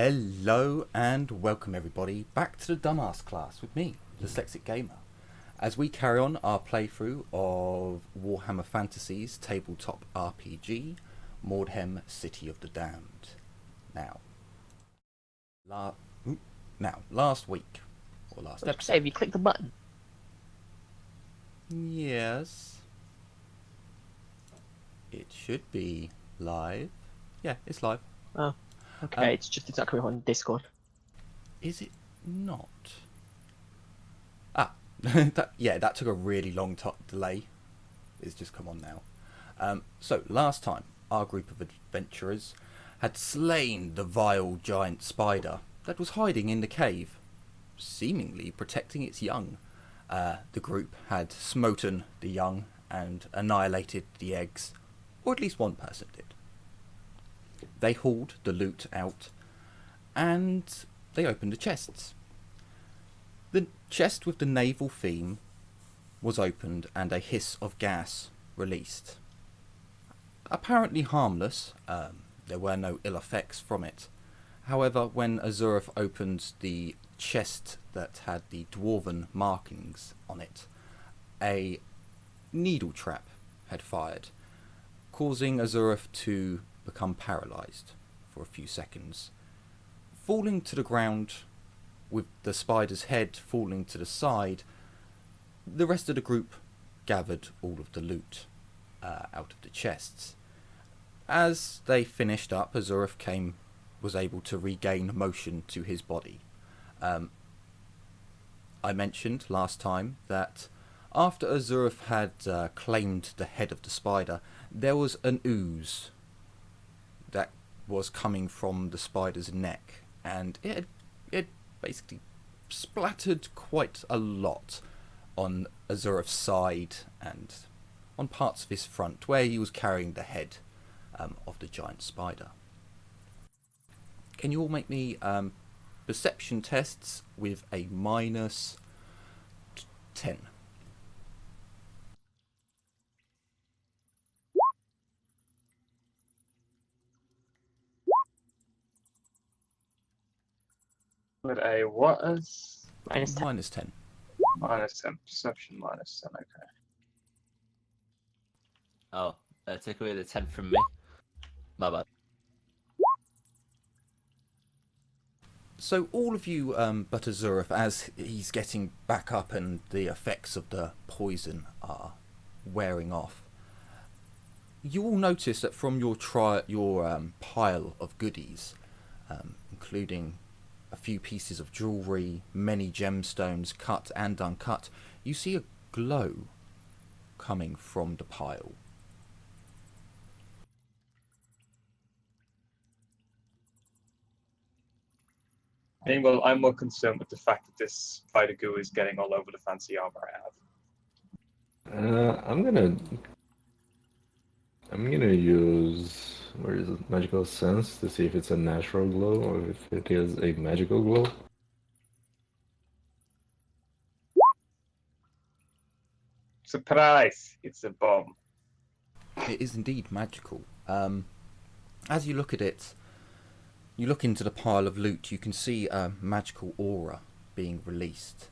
Hello and welcome everybody back to the Dumbass class with me, Dyslexic Gamer, as we carry on our playthrough of Warhammer Fantasy's tabletop RPG, Mordheim, City of the Damned. Last week, or last episode... Say, have you clicked the button? Yes. It should be live. Yeah, it's live. Oh, okay, it's exactly on Discord. Is it not? that took a really long delay. It's just come on now. So last time, our group of adventurers had slain the vile giant spider that was hiding in the cave, seemingly protecting its young. The group had smoten the young and annihilated the eggs, or at least one person did. They hauled the loot out, and they opened the chests. The chest with the naval theme was opened and a hiss of gas released. Apparently harmless, there were no ill effects from it. However, when Azurath opened the chest that had the dwarven markings on it, a needle trap had fired, causing Azurath to become paralysed for a few seconds, falling to the ground with the spider's head falling to the side. The rest of the group gathered all of the loot out of the chests. As they finished up, Azurath was able to regain motion to his body. I mentioned last time that after Azurath had claimed the head of the spider, there was an ooze that was coming from the spider's neck, and it basically splattered quite a lot on Azurath's side and on parts of his front where he was carrying the head of the giant spider. Can you all make me perception tests with a minus 10? With a what is? Minus 10. Minus 10. Minus 10. Perception minus 10, okay. Oh, take away the 10 from me. My bad. So all of you but Azurath, as he's getting back up and the effects of the poison are wearing off, you all notice that from your pile of goodies, including a few pieces of jewellery, many gemstones, cut and uncut, you see a glow coming from the pile. Meanwhile, I'm more concerned with the fact that this spider goo is getting all over the fancy armor I have. I'm gonna use, where is it, magical sense to see if it's a natural glow or if it is a magical glow. Surprise! It's a bomb. It is indeed magical. As you look at it, you look into the pile of loot, you can see a magical aura being released.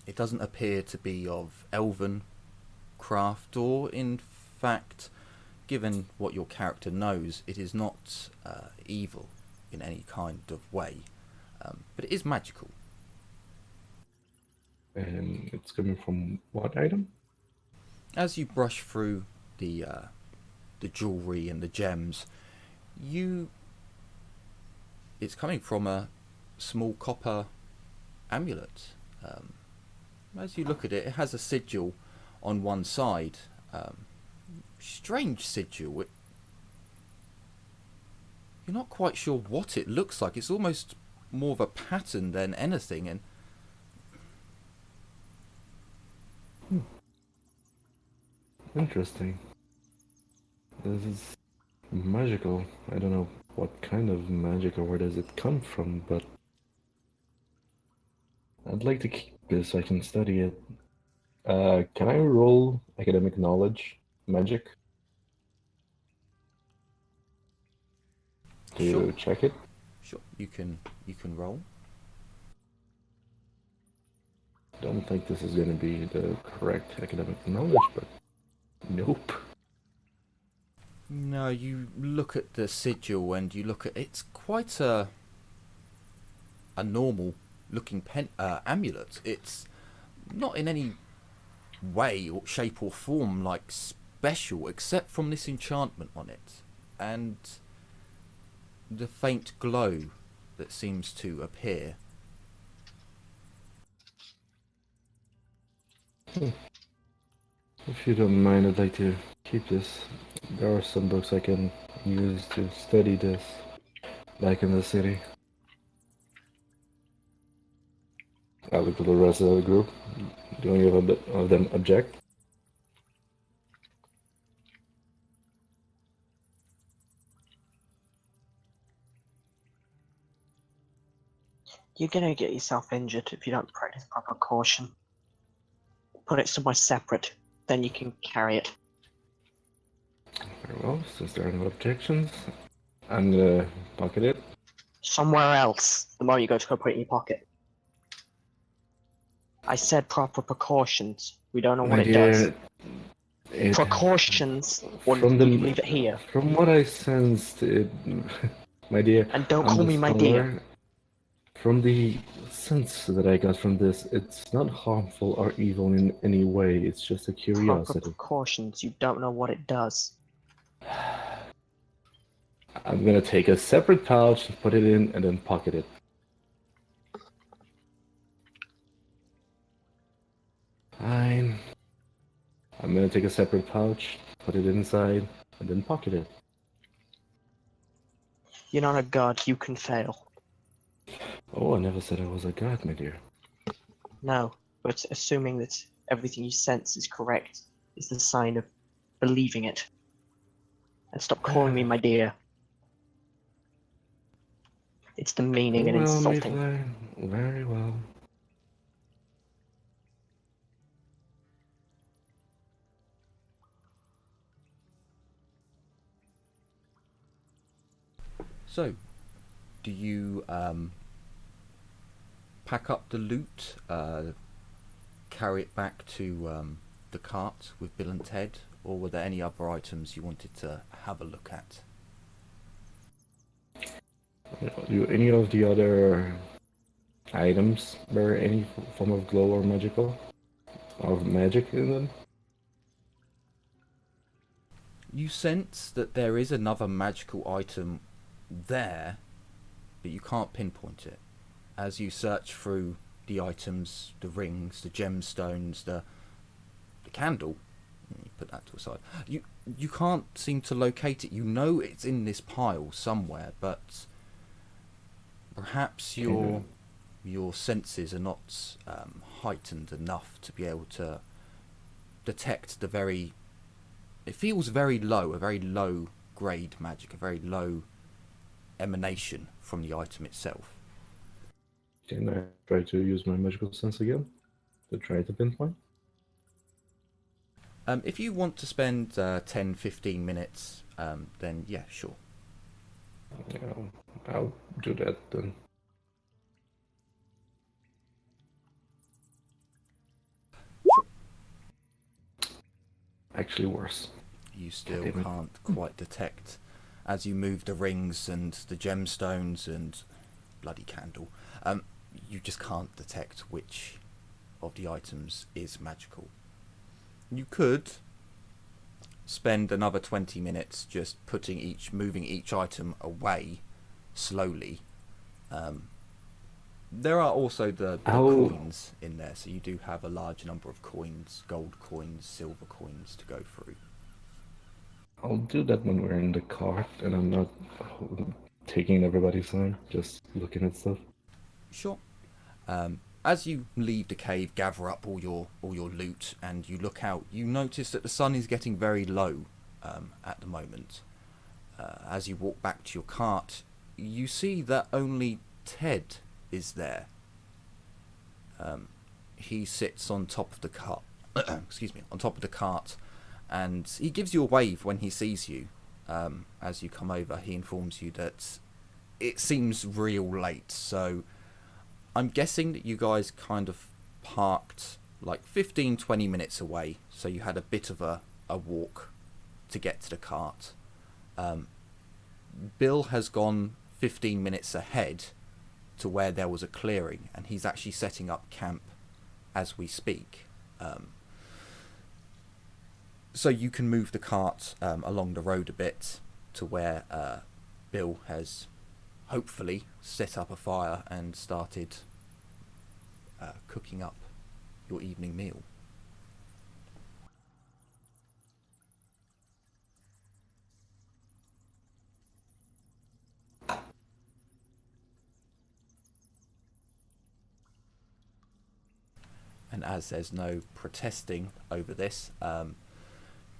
It doesn't appear to be of elven craft, or in fact, given what your character knows, it is not evil in any kind of way, but it is magical. And it's coming from what item? As you brush through the jewellery and the gems, it's coming from a small copper amulet. As you look at it, it has a sigil on one side. Strange sigil. You're not quite sure what it looks like. It's almost more of a pattern than anything. And Interesting. This is magical. I don't know what kind of magic or where does it come from, but I'd like to keep this so I can study it. Can I roll academic knowledge magic? Do you check it? Sure, you can roll. Don't think this is gonna be the correct academic knowledge, but nope. No, you look at the sigil and you look at it's quite a normal looking amulet. It's not in any way or shape or form like special, except from this enchantment on it and the faint glow that seems to appear. If you don't mind, I'd like to keep this. There are some books I can use to study this back in the city. I look at the rest of the group. Do any of them object? You're gonna get yourself injured if you don't practice proper caution. Put it somewhere separate, then you can carry it. Very well, since there are no objections, I'm gonna pocket it. Somewhere else, the more you go to go put it in your pocket. I said proper precautions. We don't know what My it does. dear, it, Precautions, or from do the- you leave it here? from what I sensed, my dear, And don't I'm call the me my scholar. dear. From the sense that I got from this, it's not harmful or evil in any way. It's just a Proper curiosity. precautions, you don't know what it does. I'm gonna take a separate pouch, put it in, and then pocket it. Fine. I'm gonna take a separate pouch, put it inside, and then pocket it. You're not a god, you can fail. Oh, I never said I was a god, my dear. No, but assuming that everything you sense is correct is the sign of believing it. And stop calling me my dear. It's demeaning and Well, insulting. Mayfly, very well. So, do you pack up the loot, carry it back to the cart with Bill and Ted, or were there any other items you wanted to have a look at? Do any of the other items bear any form of glow or magical? Or magic in them? You sense that there is another magical item there, but you can't pinpoint it. As you search through the items, the rings, the gemstones, the candle, you put that to a side. You can't seem to locate it. You know it's in this pile somewhere, but perhaps your senses are not heightened enough to be able to detect the very. It feels very low, a very low grade magic, a very low emanation from the item itself. Can I try to use my magical sense again? To try to pinpoint? If you want to spend 10-15 minutes, then yeah, sure. Yeah, I'll do that then. Actually worse. You still Damn it. can't quite detect, as you move the rings and the gemstones and bloody candle, you just can't detect which of the items is magical. You could spend another 20 minutes just moving each item away slowly. There are also the coins in there, so you do have a large number of coins, gold coins, silver coins to go through. I'll do that when we're in the cart and I'm not taking everybody's time, just looking at stuff. Sure. As you leave the cave, gather up all your loot, and you look out, you notice that the sun is getting very low at the moment. As you walk back to your cart, you see that only Ted is there. He sits on top of the cart. Excuse me, on top of the cart, and he gives you a wave when he sees you. as you come over, he informs you that it seems real late. So I'm guessing that you guys kind of parked like 15-20 minutes away. So you had a bit of a walk to get to the cart. Bill has gone 15 minutes ahead to where there was a clearing, and he's actually setting up camp as we speak. So you can move the cart along the road a bit to where Bill has hopefully set up a fire and started cooking up your evening meal. And as there's no protesting over this,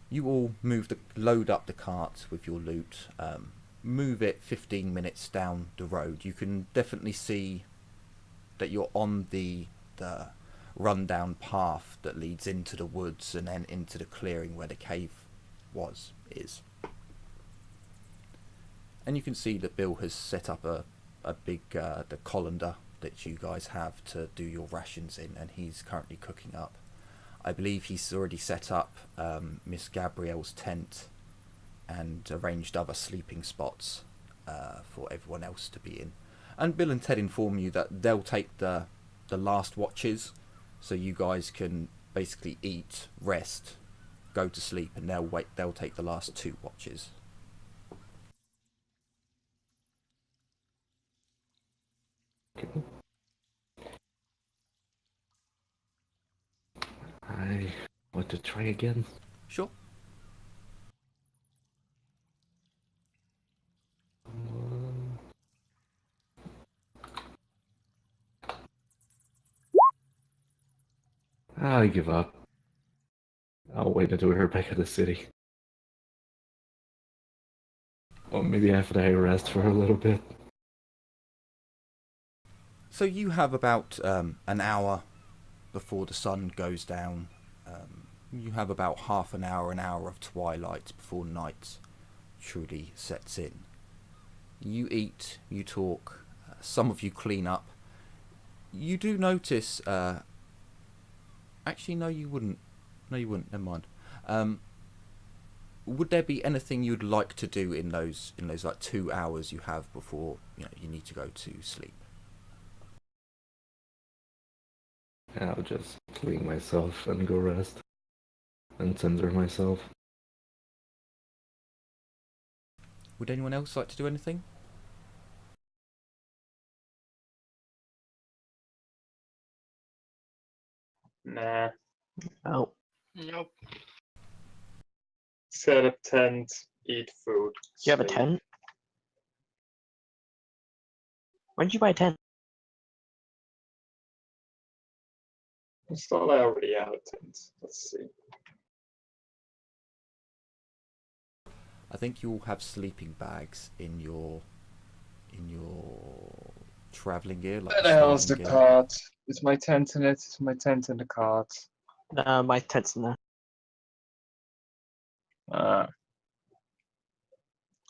you all load up the cart with your loot, move it 15 minutes down the road. You can definitely see that you're on the rundown path that leads into the woods and then into the clearing where the cave is. And you can see that Bill has set up a big the colander that you guys have to do your rations in, and he's currently cooking up. I believe he's already set up Miss Gabrielle's tent and arranged other sleeping spots for everyone else to be in. And Bill and Ted inform you that they'll take the last watches, so you guys can basically eat, rest, go to sleep, and they'll take the last 2 watches. I want to try again. Sure. I give up. I'll wait until we're back at the city. Or maybe after I rest for a little bit. So you have about an hour before the sun goes down. You have about half an hour of twilight before night truly sets in. You eat, you talk, some of you clean up. You do notice... actually, no, you wouldn't. No, you wouldn't. Never mind. Would there be anything you'd like to do in those like 2 hours you have before you need to go to sleep? I'll just clean myself and go rest. And censor myself. Would anyone else like to do anything? Nah. Oh, Nope. Set up tent, eat food. do you have a sleep. tent? When did you buy a tent? I thought I already had a tent. Let's see. I think you all have sleeping bags in your travelling gear. Like Where the hell's the starting gear. cart? Is my tent in it? Is my tent in the cart? No, my tent's in there.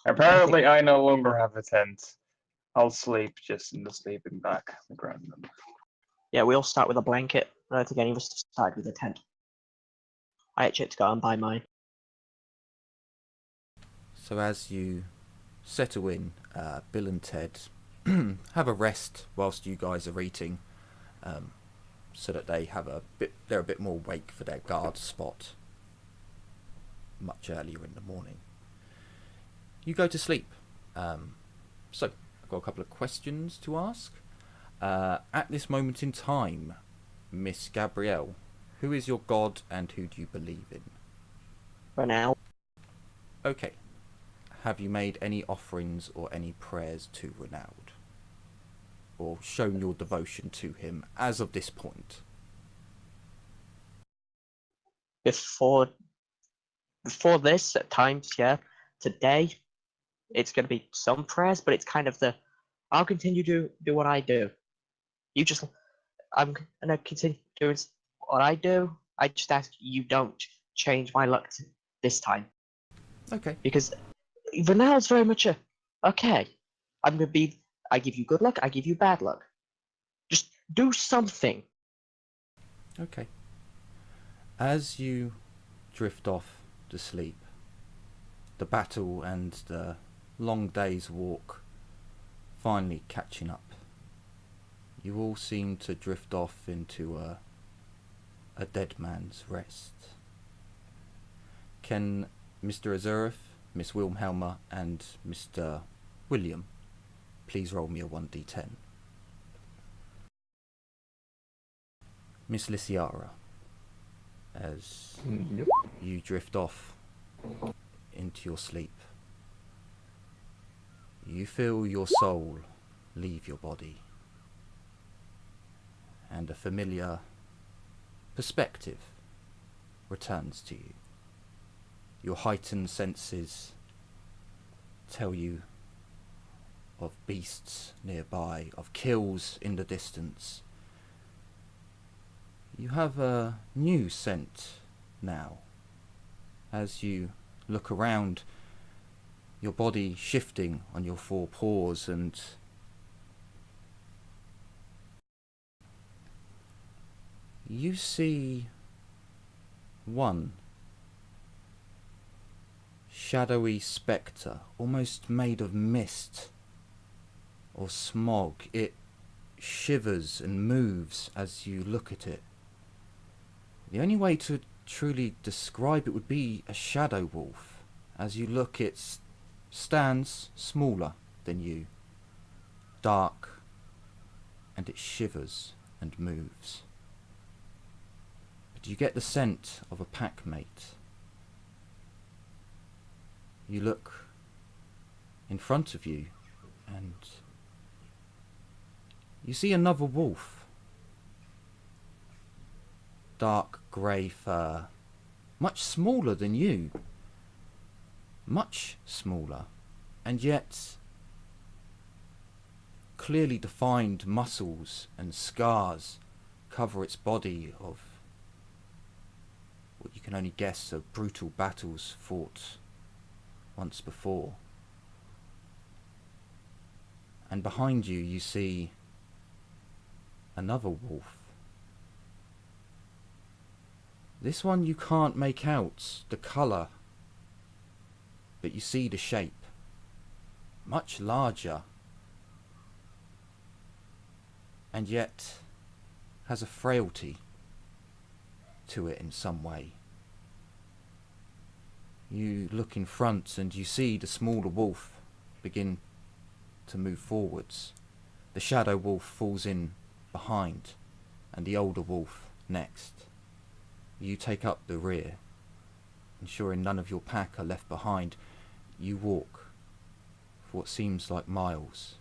Apparently, I no longer have a tent. I'll sleep just in the sleeping bag. Grab them. Yeah, we all start with a blanket. I don't think any of us started with a tent. I actually had to go and buy mine. So as you settle in, Bill and Ted have a rest whilst you guys are eating, so that they're a bit more awake for their guard spot much earlier in the morning. You go to sleep. So I've got a couple of questions to ask. At this moment in time, Miss Gabrielle, who is your god and who do you believe in? For now, Okay. Have you made any offerings or any prayers to Renaud? Or shown your devotion to him as of this point? before this, at times, yeah. Today, it's going to be some prayers, but it's kind of I'll continue to do what I do. I'm going to continue doing what I do. I just ask you don't change my luck this time. Okay. Because Vanel's very much a, okay, I'm gonna be, I give you good luck, I give you bad luck. Just do something. Okay. As you drift off to sleep, the battle and the long day's walk finally catching up. You all seem to drift off into a dead man's rest. Can Mr. Azurif, Miss Wilhelma, and Mr. William please roll me a 1d10? Miss Lysiara, as Yep. you drift off into your sleep, you feel your soul leave your body, and a familiar perspective returns to you. Your heightened senses tell you of beasts nearby, of kills in the distance. You have a new scent now. As you look around, your body shifting on your four paws, and you see one shadowy spectre, almost made of mist or smog. It shivers and moves as you look at it. The only way to truly describe it would be a shadow wolf. As you look, it stands smaller than you, dark, and it shivers and moves. But you get the scent of a pack mate. You look in front of you and you see another wolf. Dark grey fur, much smaller than you. Much smaller, and yet clearly defined muscles and scars cover its body of what you can only guess are brutal battles fought once before. And behind you, you see another wolf. This one you can't make out the colour, but you see the shape. Much larger, and yet has a frailty to it in some way. You look in front and you see the smaller wolf begin to move forwards. The shadow wolf falls in behind, and the older wolf next. You take up the rear, ensuring none of your pack are left behind. You walk for what seems like miles,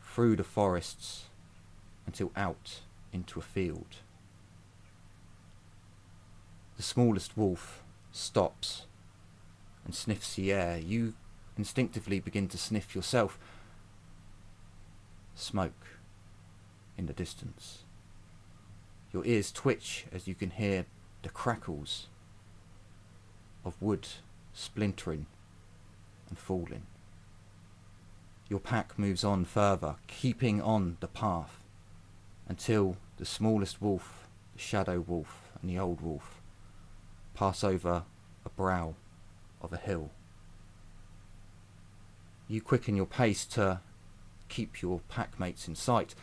through the forests until out into a field. The smallest wolf stops and sniffs the air. You instinctively begin to sniff yourself. Smoke in the distance. Your ears twitch as you can hear the crackles of wood splintering and falling. Your pack moves on further, keeping on the path, until the smallest wolf, the shadow wolf, and the old wolf pass over a brow of a hill. You quicken your pace to keep your packmates in sight.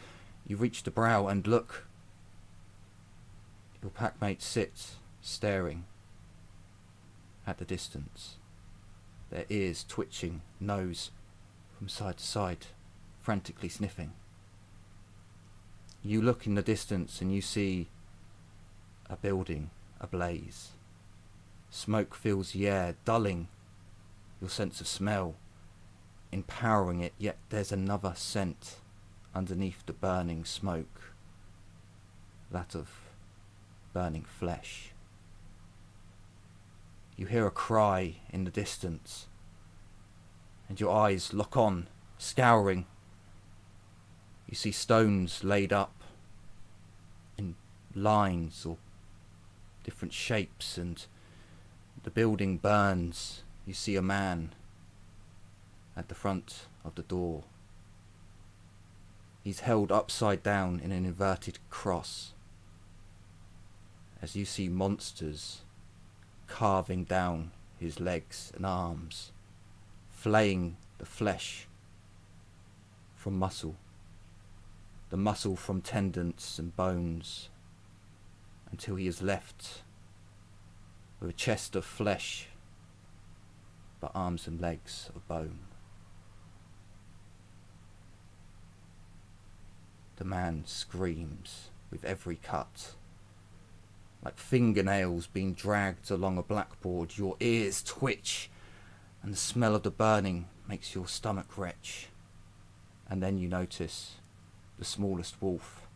You reach the brow and look. Your packmate sits, staring at the distance, their ears twitching, nose from side to side, frantically sniffing. You look in the distance and you see a building ablaze. Smoke fills the air, dulling your sense of smell, empowering it, yet there's another scent underneath the burning smoke, that of burning flesh. You hear a cry in the distance, and your eyes lock on, scouring. You see stones laid up in lines or different shapes, and the building burns. You see a man at the front of the door. He's held upside down in an inverted cross as you see monsters carving down his legs and arms, flaying the flesh from muscle, the muscle from tendons and bones, until he is left with a chest of flesh but arms and legs of bone. The man screams with every cut, like fingernails being dragged along a blackboard. Your ears twitch, and the smell of the burning makes your stomach retch. And then you notice the smallest wolf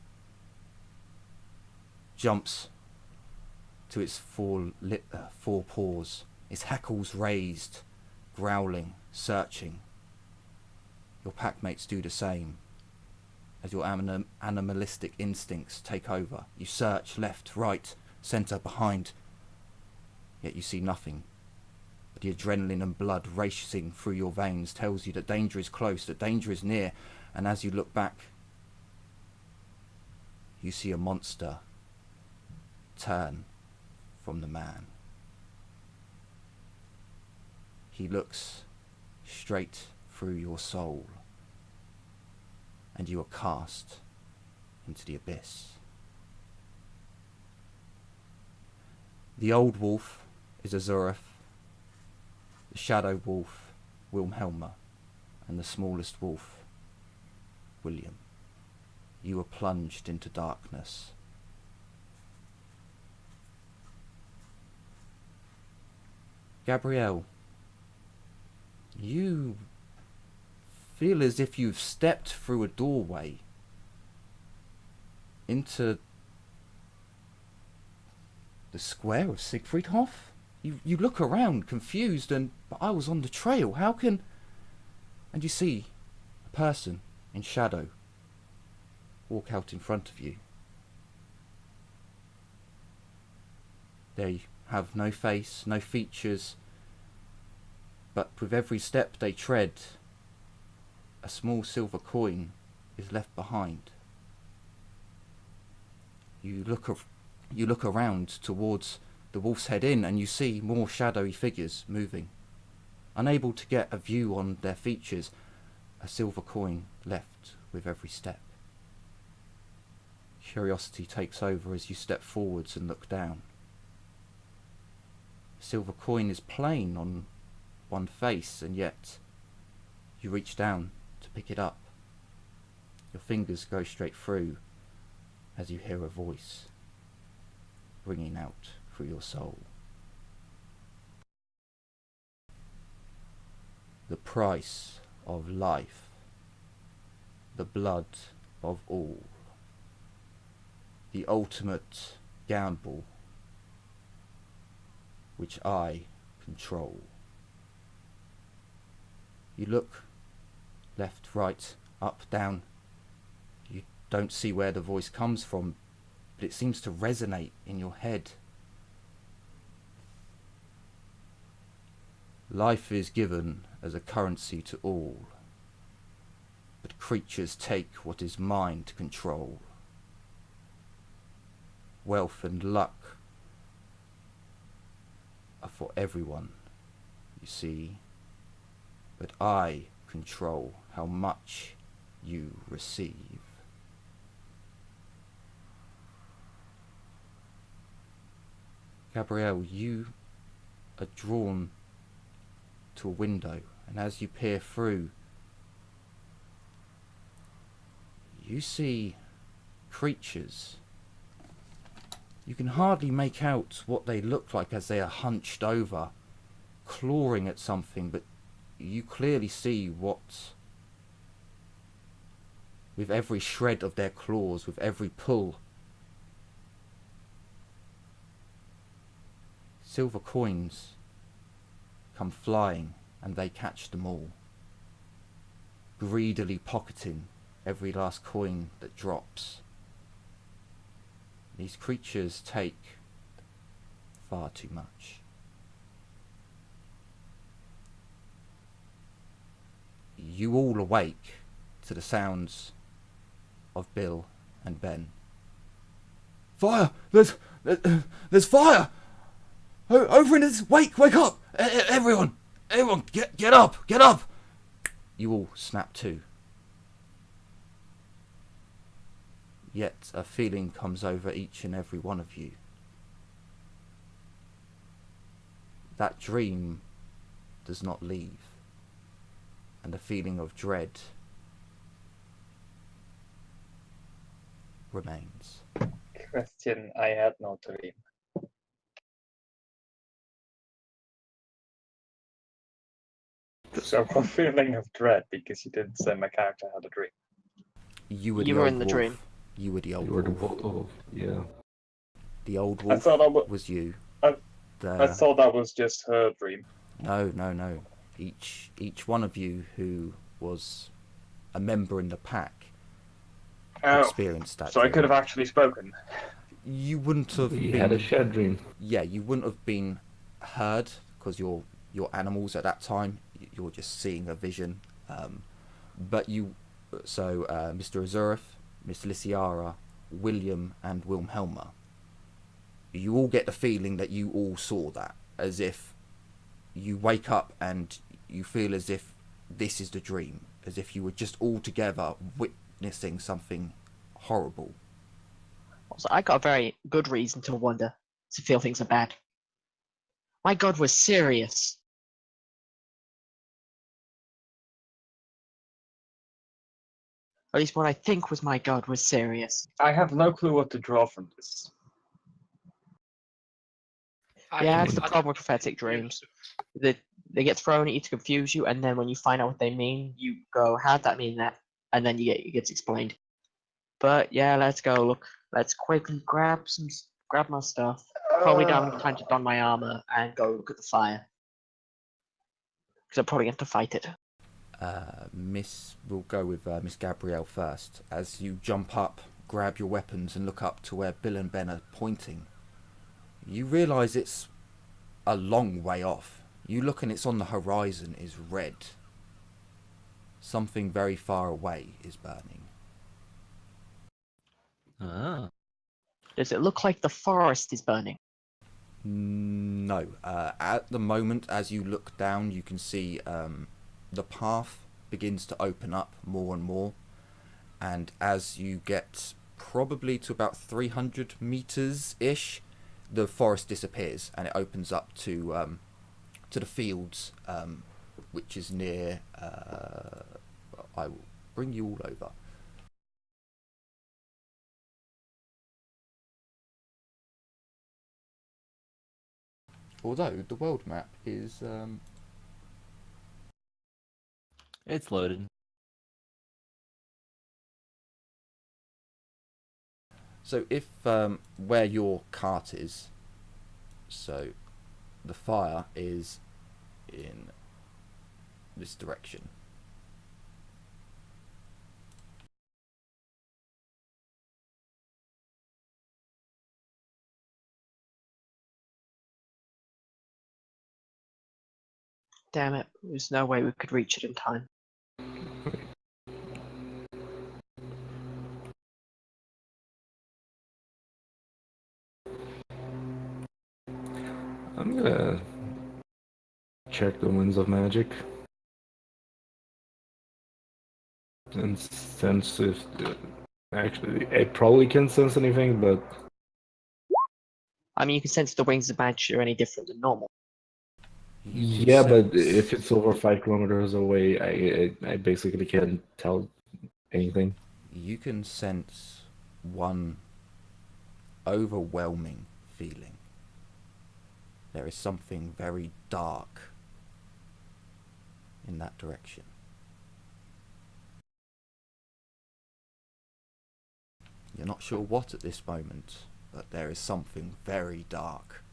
jumps to its four paws, its hackles raised, growling, searching. Your packmates do the same. As your animalistic instincts take over, you search left, right, centre, behind, yet you see nothing. But the adrenaline and blood racing through your veins tells you that danger is close, that danger is near, and as you look back, you see a monster turn from the man. He looks straight through your soul, and you are cast into the abyss. The old wolf is Azurath, the shadow wolf Wilhelma, and the smallest wolf William. You are plunged into darkness. Gabrielle, you feel as if you've stepped through a doorway into the square of Siegfriedhof. You look around confused, but I was on the trail. How can... And you see a person in shadow walk out in front of you. They have no face, no features, but with every step they tread, a small silver coin is left behind. You look around towards the Wolf's Head Inn, and you see more shadowy figures moving. Unable to get a view on their features, a silver coin left with every step. Curiosity takes over as you step forwards and look down. The silver coin is plain on one face, and yet you reach down to pick it up. Your fingers go straight through as you hear a voice ringing out through your soul. The price of life, the blood of all, the ultimate gamble which I control. You look left, right, up, down. You don't see where the voice comes from, but it seems to resonate in your head. Life is given as a currency to all, but creatures take what is mine to control. Wealth and luck are for everyone, you see, but I control how much you receive. Gabrielle, you are drawn to a window, and as you peer through, you see creatures. You can hardly make out what they look like as they are hunched over, clawing at something, but you clearly see what, with every shred of their claws, with every pull, silver coins come flying, and they catch them all, greedily pocketing every last coin that drops. These creatures take far too much. you all awake to the sounds of Bill and Ben. Fire! There's fire! Over in this... Wake up! Everyone, get up! You all snap to. Yet a feeling comes over each and every one of you. That dream does not leave, and the feeling of dread remains. Christian, I had no dream. So a feeling of dread because you didn't say my character had a dream. You were You the were old in the wolf. dream. You were the old You were the wolf. wolf. Yeah. The old I wolf thought that was, was you. I The... thought that was just her dream. No. Each one of you who was a member in the pack Oh, experienced that so I dream. could have actually spoken. You wouldn't have You been... had a shared dream. Yeah, you wouldn't have been heard because you're animals at that time. You're just seeing a vision. But you... So, Mr. Azurith, Miss Lysiara, William and Wilhelma, you all get the feeling that you all saw that. As if you wake up and you feel as if this is the dream. As if you were just all together witnessing something horrible. Also, I got a very good reason to wonder, to feel things are bad. My god was serious. At least what I think was my god was serious. I have no clue what to draw from this. Yeah, that's the problem with prophetic dreams. They get thrown at you to confuse you, and then when you find out what they mean, you go, how'd that mean that? And then it gets explained. But yeah, let's go. Look, let's quickly grab my stuff. Probably don't have time to don my armor and go look at the fire. Because I'm probably going to fight it. We'll go with Miss Gabrielle first. As you jump up, grab your weapons and look up to where Bill and Ben are pointing, you realise it's a long way off. You look and it's on the horizon is red. Something very far away is burning. Ah. Does it look like the forest is burning? No. At the moment, as you look down, you can see the path begins to open up more and more. And as you get probably to about 300 meters-ish, the forest disappears and it opens up to the fields, which is near... I will bring you all over. Although the world map is... It's loaded. So if where your cart is, so the fire is in this direction. Damn it, there's no way we could reach it in time. I'm gonna check the winds of magic and sense if actually I probably can't sense anything, but I mean, you can sense if the wings of magic are any different than normal. You can yeah, but sense- if it's over 5 kilometers away, I basically can't tell anything. you can sense one overwhelming feeling. There is something very dark in that direction. You're not sure what at this moment, but there is something very dark.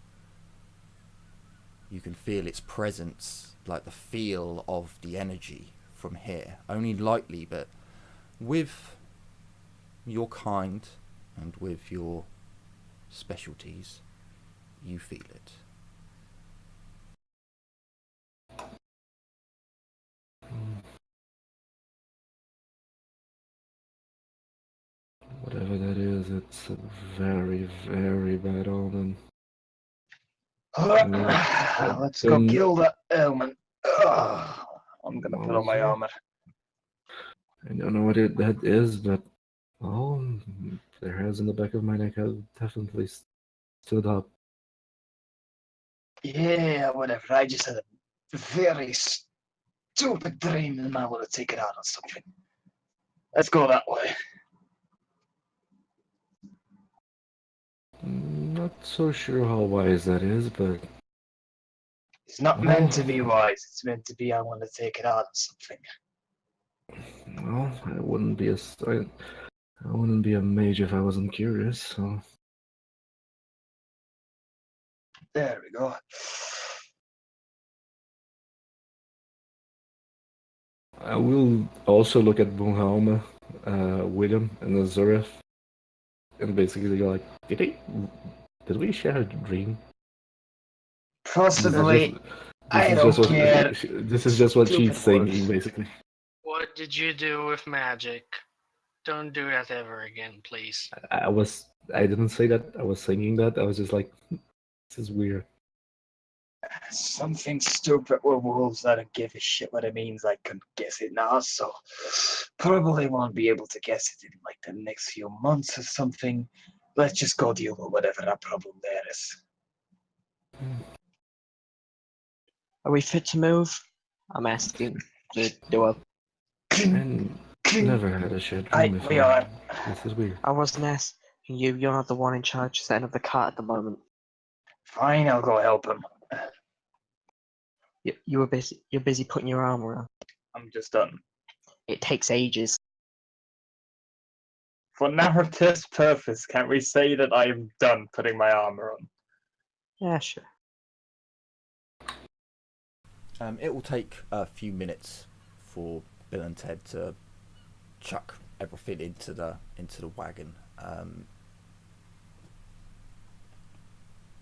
You can feel its presence, like the feel of the energy from here. Only lightly, but with your kind and with your specialties, you feel it. Whatever that is, it's a very, very bad omen. Let's go kill that Elman. I'm gonna put on my Also, armor. I don't know what that is, but the hairs in the back of my neck have definitely stood up. Yeah, whatever. I just had a very stupid dream and I want to take it out on something. Let's go that way. Not so sure how wise that is, but It's not meant to be wise. It's meant to be I want to take it out on something. well, I wouldn't be a mage if I wasn't curious. So There we go. I will also look at Boomhaume, William, and Azureth, and basically go like, did we share a dream? Possibly. I This is don't just what care. this is just what she's Stupid saying, words. basically. What did you do with magic? Don't do that ever again, please. I didn't say that. I was singing that. I was just like, this is weird. Something stupid with wolves. I don't give a shit what it means. I can guess it now, so probably won't be able to guess it in like the next few months or something. Let's just go deal with whatever that problem there is. Are we fit to move? I'm asking to do a. And never had a shared dream before. We are. This is weird. I wasn't asking you. You're not the one in charge setting up the cart at the moment. Fine, I'll go help him. You were busy. You're busy putting your armor on. I'm just done. It takes ages. For narrative's purpose, can't we say that I am done putting my armor on? Yeah, sure. It will take a few minutes for Bill and Ted to chuck everything into the wagon, and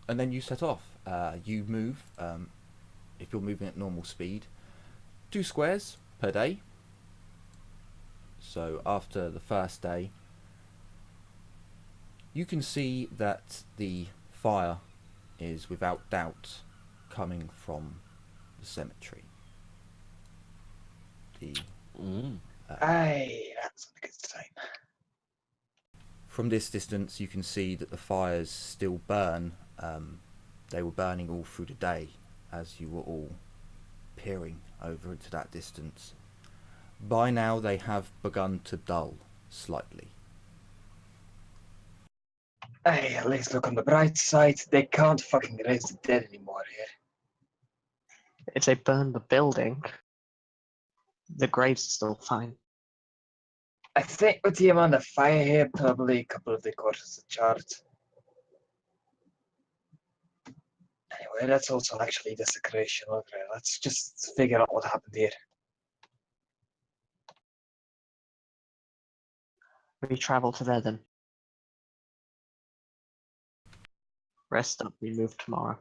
then you set off. You move. If you're moving at normal speed, 2 squares per day. So after the first day, you can see that the fire is without doubt coming from the cemetery. Aye, that's a good sign. From this distance, you can see that the fires still burn. They were burning all through the day as you were all peering over into that distance. By now, they have begun to dull slightly. Hey, at least look on the bright side. They can't fucking raise the dead anymore here. If they burn the building, the graves are still fine. I think with the amount of fire here, probably a couple of the corpses are charred. Anyway, that's also actually desecration. Okay, let's just figure out what happened here. We travel to there then. Rest up. We move tomorrow.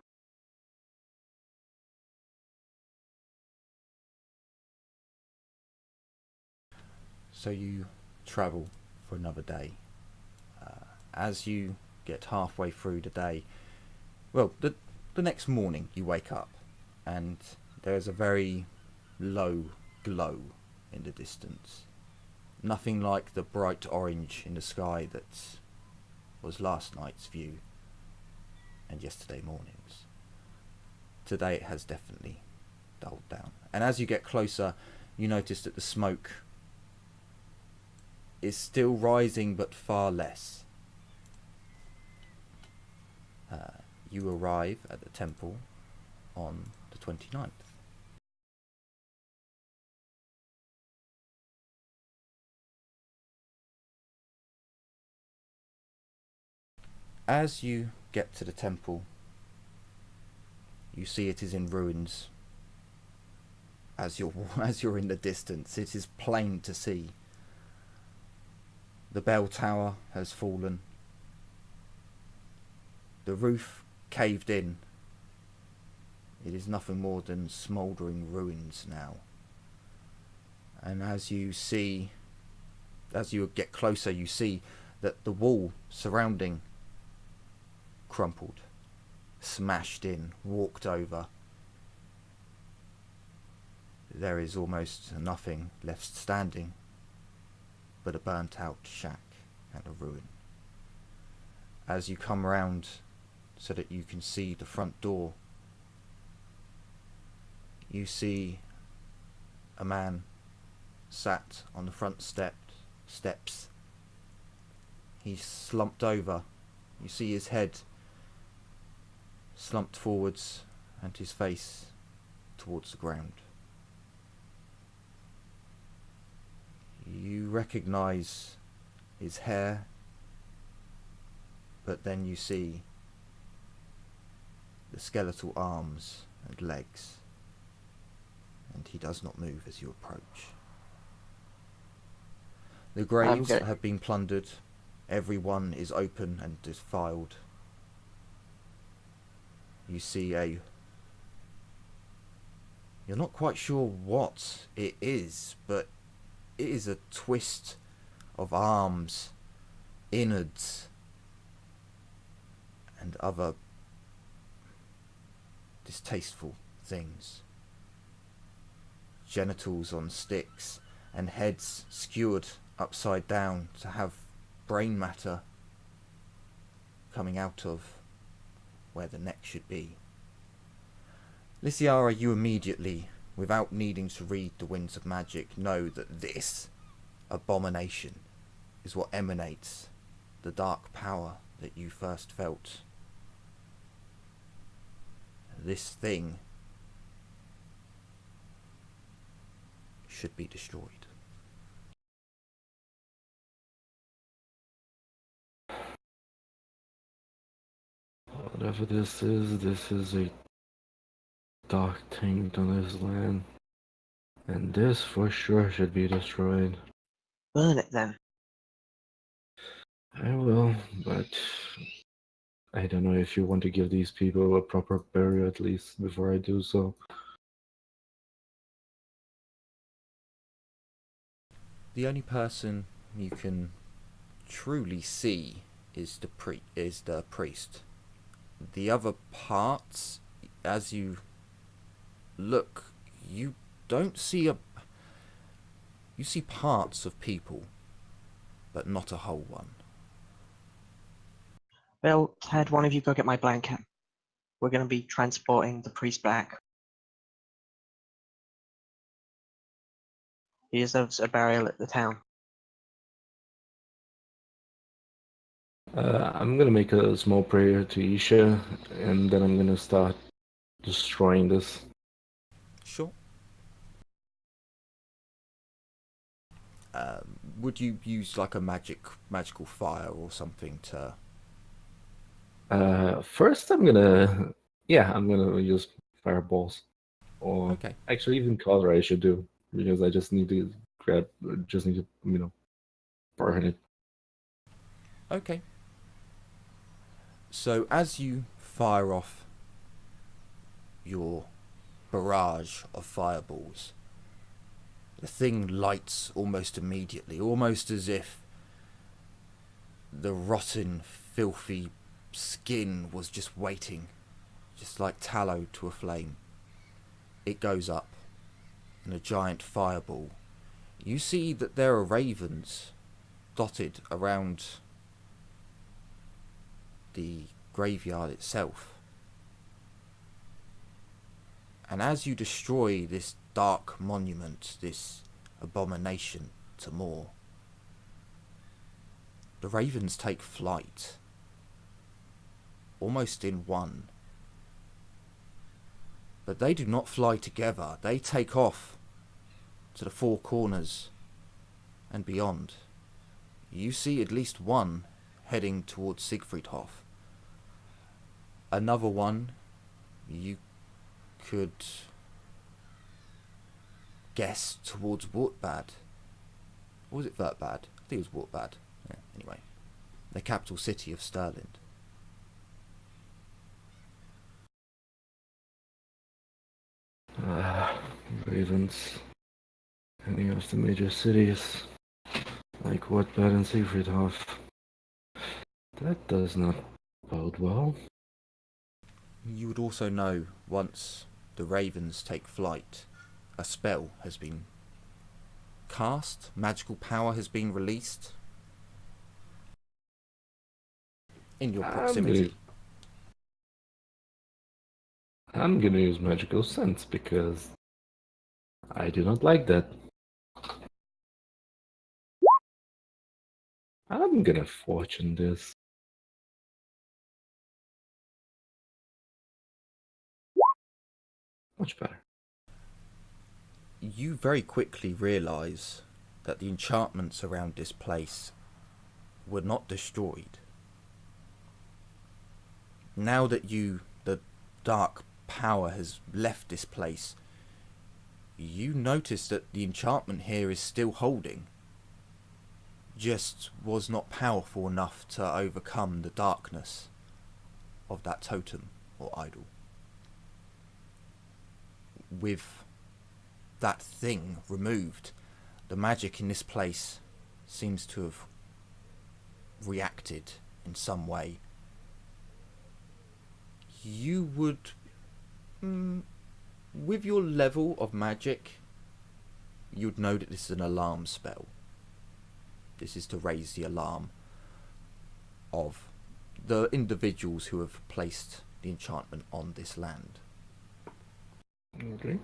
So you travel for another day. As you get halfway through the day, well, the next morning you wake up and there's a very low glow in the distance. Nothing like the bright orange in the sky that was last night's view and yesterday morning's. Today it has definitely dulled down. And as you get closer, you notice that the smoke is still rising but far less. You arrive at the temple on the 29th. As you get to the temple, you see it is in ruins. As you're in the distance, it is plain to see. The bell tower has fallen. The roof caved in. It is nothing more than smouldering ruins now. And as you get closer, you see that the wall surrounding crumpled, smashed in, walked over. There is almost nothing left standing but a burnt out shack and a ruin. As you come round so that you can see the front door, you see a man sat on the front steps. He's slumped over. You see his head slumped forwards and his face towards the ground. You recognise his hair, but then you see the skeletal arms and legs, and he does not move as you approach. The graves have been plundered. Every one is open and defiled. You see you're not quite sure what it is, but it is a twist of arms, innards, and other distasteful things. Genitals on sticks and heads skewered upside down to have brain matter coming out of where the neck should be. Lysiara, you immediately, without needing to read the winds of magic, know that this abomination is what emanates the dark power that you first felt. This thing should be destroyed. Whatever this is a dark taint on this land. And this for sure should be destroyed. Burn it then. I will, but I don't know if you want to give these people a proper burial at least before I do so. The only person you can truly see is the priest. The other parts, as you look, you don't see you see parts of people, but not a whole one. Bill, Ted, one of you go get my blanket. We're going to be transporting the priest back. He deserves a burial at the town. I'm gonna make a small prayer to Isha, and then I'm gonna start destroying this. Sure. Would you use like a magical fire or something to? First I'm gonna use fireballs, or Okay. actually even color I should do, because I just need to burn it. Okay. So as you fire off your barrage of fireballs, the thing lights almost immediately, almost as if the rotten, filthy skin was just waiting, just like tallow to a flame. It goes up in a giant fireball. You see that there are ravens dotted around the graveyard itself. And as you destroy this dark monument, this abomination to more, the ravens take flight, almost in one. But they do not fly together. They take off to the four corners and beyond. You see at least one heading towards Siegfriedhof. Another one you could guess towards Wartbad. Or was it Vertbad? I think it was Wartbad. Yeah, anyway, the capital city of Stirland. Ravens. Any of the major cities, like Wartburg and Siegfriedhof. That does not bode well. You would also know once the ravens take flight, a spell has been cast, magical power has been released in your proximity. I'm gonna use magical sense because I do not like that. I'm gonna fortune this. Much better. You very quickly realise that the enchantments around this place were not destroyed. Now that the dark power has left this place, you notice that the enchantment here is still holding. Just was not powerful enough to overcome the darkness of that totem or idol. With that thing removed, the magic in this place seems to have reacted in some way. You would, with your level of magic, you'd know that this is an alarm spell. This is to raise the alarm of the individuals who have placed the enchantment on this land. Okay.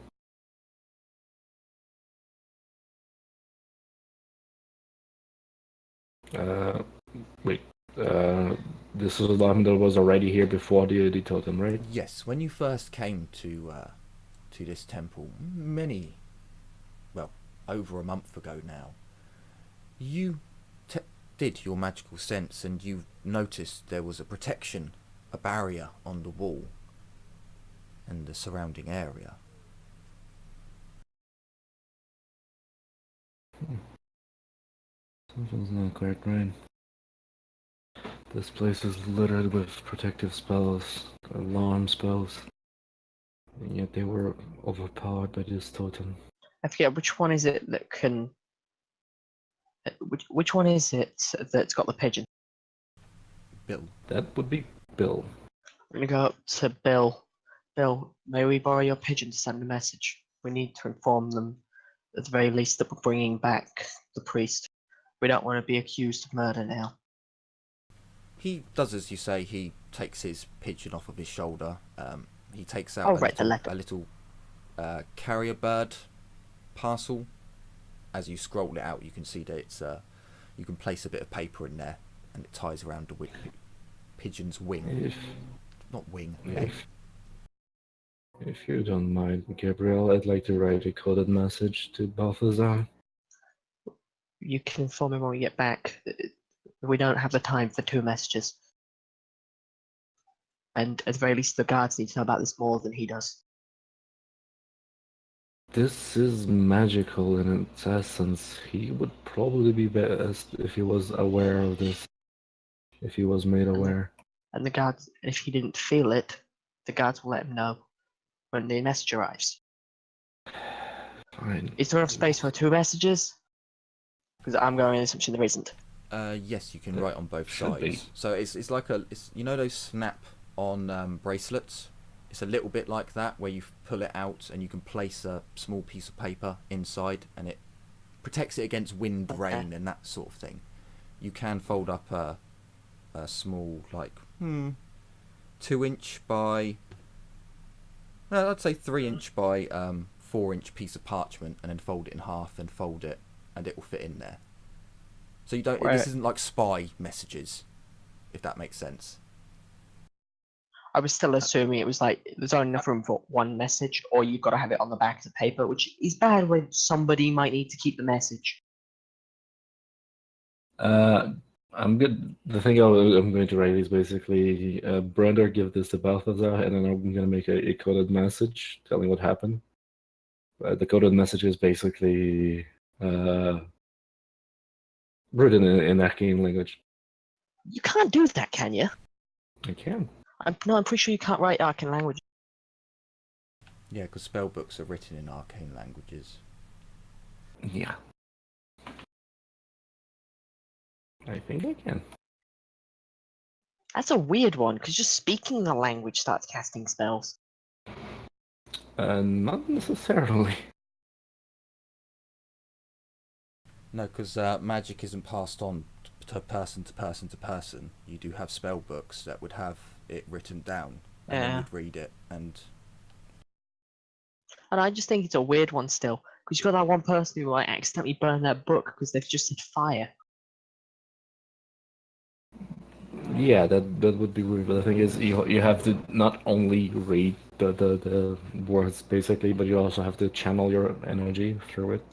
Wait. This was alarm that was already here before the totem, right? Yes, when you first came to this temple, over a month ago now, you did your magical sense and you noticed there was a protection, a barrier on the wall and the surrounding area. Something's not quite right. This place is littered with protective spells, alarm spells, and yet they were overpowered by this totem. I forget which one is it that can. Which one is it that's got the pigeon? Bill, That would be Bill. I'm gonna go up to Bill. Bill, may we borrow your pigeon to send a message? We need to inform them, at the very least, that we're bringing back the priest. We don't want to be accused of murder now. he does as you say. He takes his pigeon off of his shoulder. He takes out a little carrier bird parcel. As you scroll it out, you can see that it's you can place a bit of paper in there, and it ties around the pigeon's wing. Not wing, leg. If you don't mind, Gabriel, I'd like to write a coded message to Balthazar. You can inform him when we get back. We don't have the time for 2 messages. And at the very least, the guards need to know about this more than he does. This is magical in its essence. He would probably be best if he was aware of this. If he was made aware. And the guards, if he didn't feel it, the guards will let him know when the message arrives. Fine. Is there enough space for 2 messages? Because I'm going on the assumption there isn't. Yes, you can write on both Should sides. be. So it's like you know those snap-on bracelets. It's a little bit like that, where you pull it out and you can place a small piece of paper inside, and it protects it against wind, rain, and that sort of thing. You can fold up a small, 2-inch by, I'd say 3-inch by 4-inch piece of parchment, and then fold it in half and fold it, and it will fit in there. So you don't. Right. This isn't like spy messages, if that makes sense. I was still assuming it was like there's only enough room for 1 message, or you've got to have it on the back of the paper, which is bad when somebody might need to keep the message. I'm good. The thing I'm going to write is basically, Brother, give this to Balthazar, and then I'm going to make a coded message telling what happened. The coded message is basically written in arcane language. You can't do that, can you? I can. I'm pretty sure you can't write arcane language. Yeah, because spell books are written in arcane languages. Yeah. I think I can. That's a weird one, because just speaking the language starts casting spells. Not necessarily. No, because magic isn't passed on to person to person to person. You do have spell books that would have it written down, and then Yeah. you'd read it. And I just think it's a weird one still, because you've got that one person who like accidentally burned their book because they've just said fire. Yeah, that would be weird. But the thing is, you have to not only read the words basically, but you also have to channel your energy through it.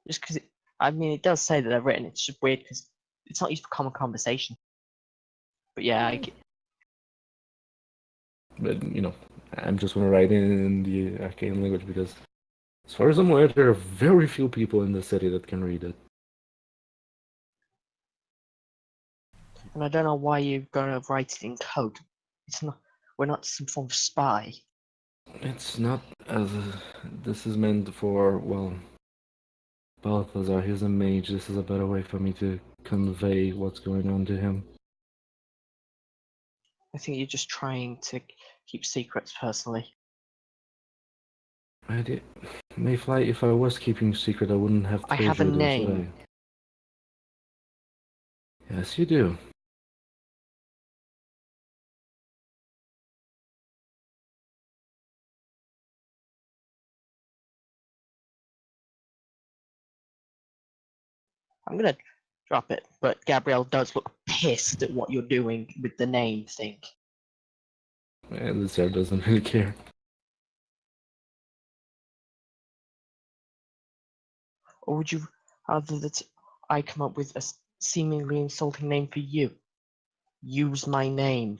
Just because, I mean, it does say that they're written. It's just weird because it's not used for common conversation. But yeah, But I'm just gonna write in the arcane language because, as far as I'm aware, there are very few people in the city that can read it. and I don't know why you're gonna write it in code. It's not. We're not some form of spy. It's not as this is meant for, well, Balthazar. He's a mage. This is a better way for me to convey what's going on to him. I think you're just trying to keep secrets personally. Mayfly, if I was keeping secret, I wouldn't have I told have a you this, would name. I? Yes, you do. I'm gonna drop it, but Gabrielle does look pissed at what you're doing with the name thing. And Lucia doesn't really care. Or would you rather that I come up with a seemingly insulting name for you? Use my name.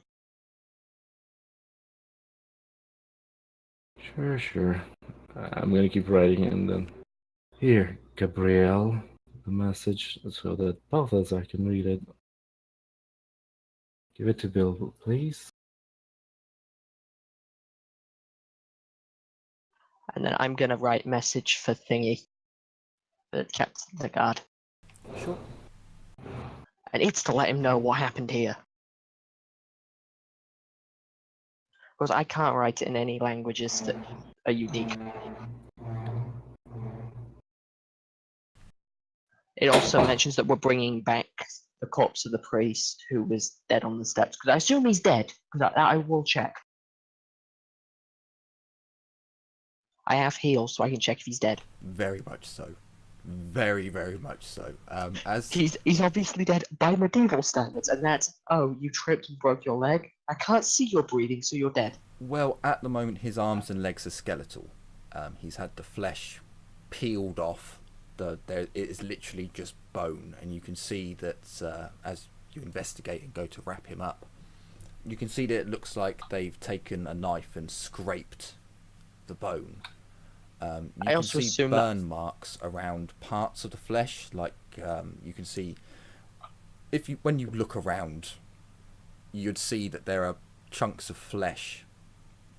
Sure. I'm gonna keep writing and then here, Gabrielle, the message so that Balthazar can read it. Give it to Bill, please. And then I'm gonna write message for Thingy, the captain of the guard. sure. And it's to let him know what happened here. Because I can't write it in any languages that are unique. It also mentions that we're bringing back the corpse of the priest who was dead on the steps. Because I assume he's dead. Because I will check. I have heals, so I can check if he's dead. Very much so. Very, very much so. As He's obviously dead by medieval standards, and that's, oh, you tripped and broke your leg. I can't see your breathing, so you're dead. well, at the moment, his arms and legs are skeletal. He's had the flesh peeled off. It is literally just bone, and you can see that as you investigate and go to wrap him up, you can see that it looks like they've taken a knife and scraped the bone. You I can also see assume that- burn marks around parts of the flesh, like you can see when you look around, you'd see that there are chunks of flesh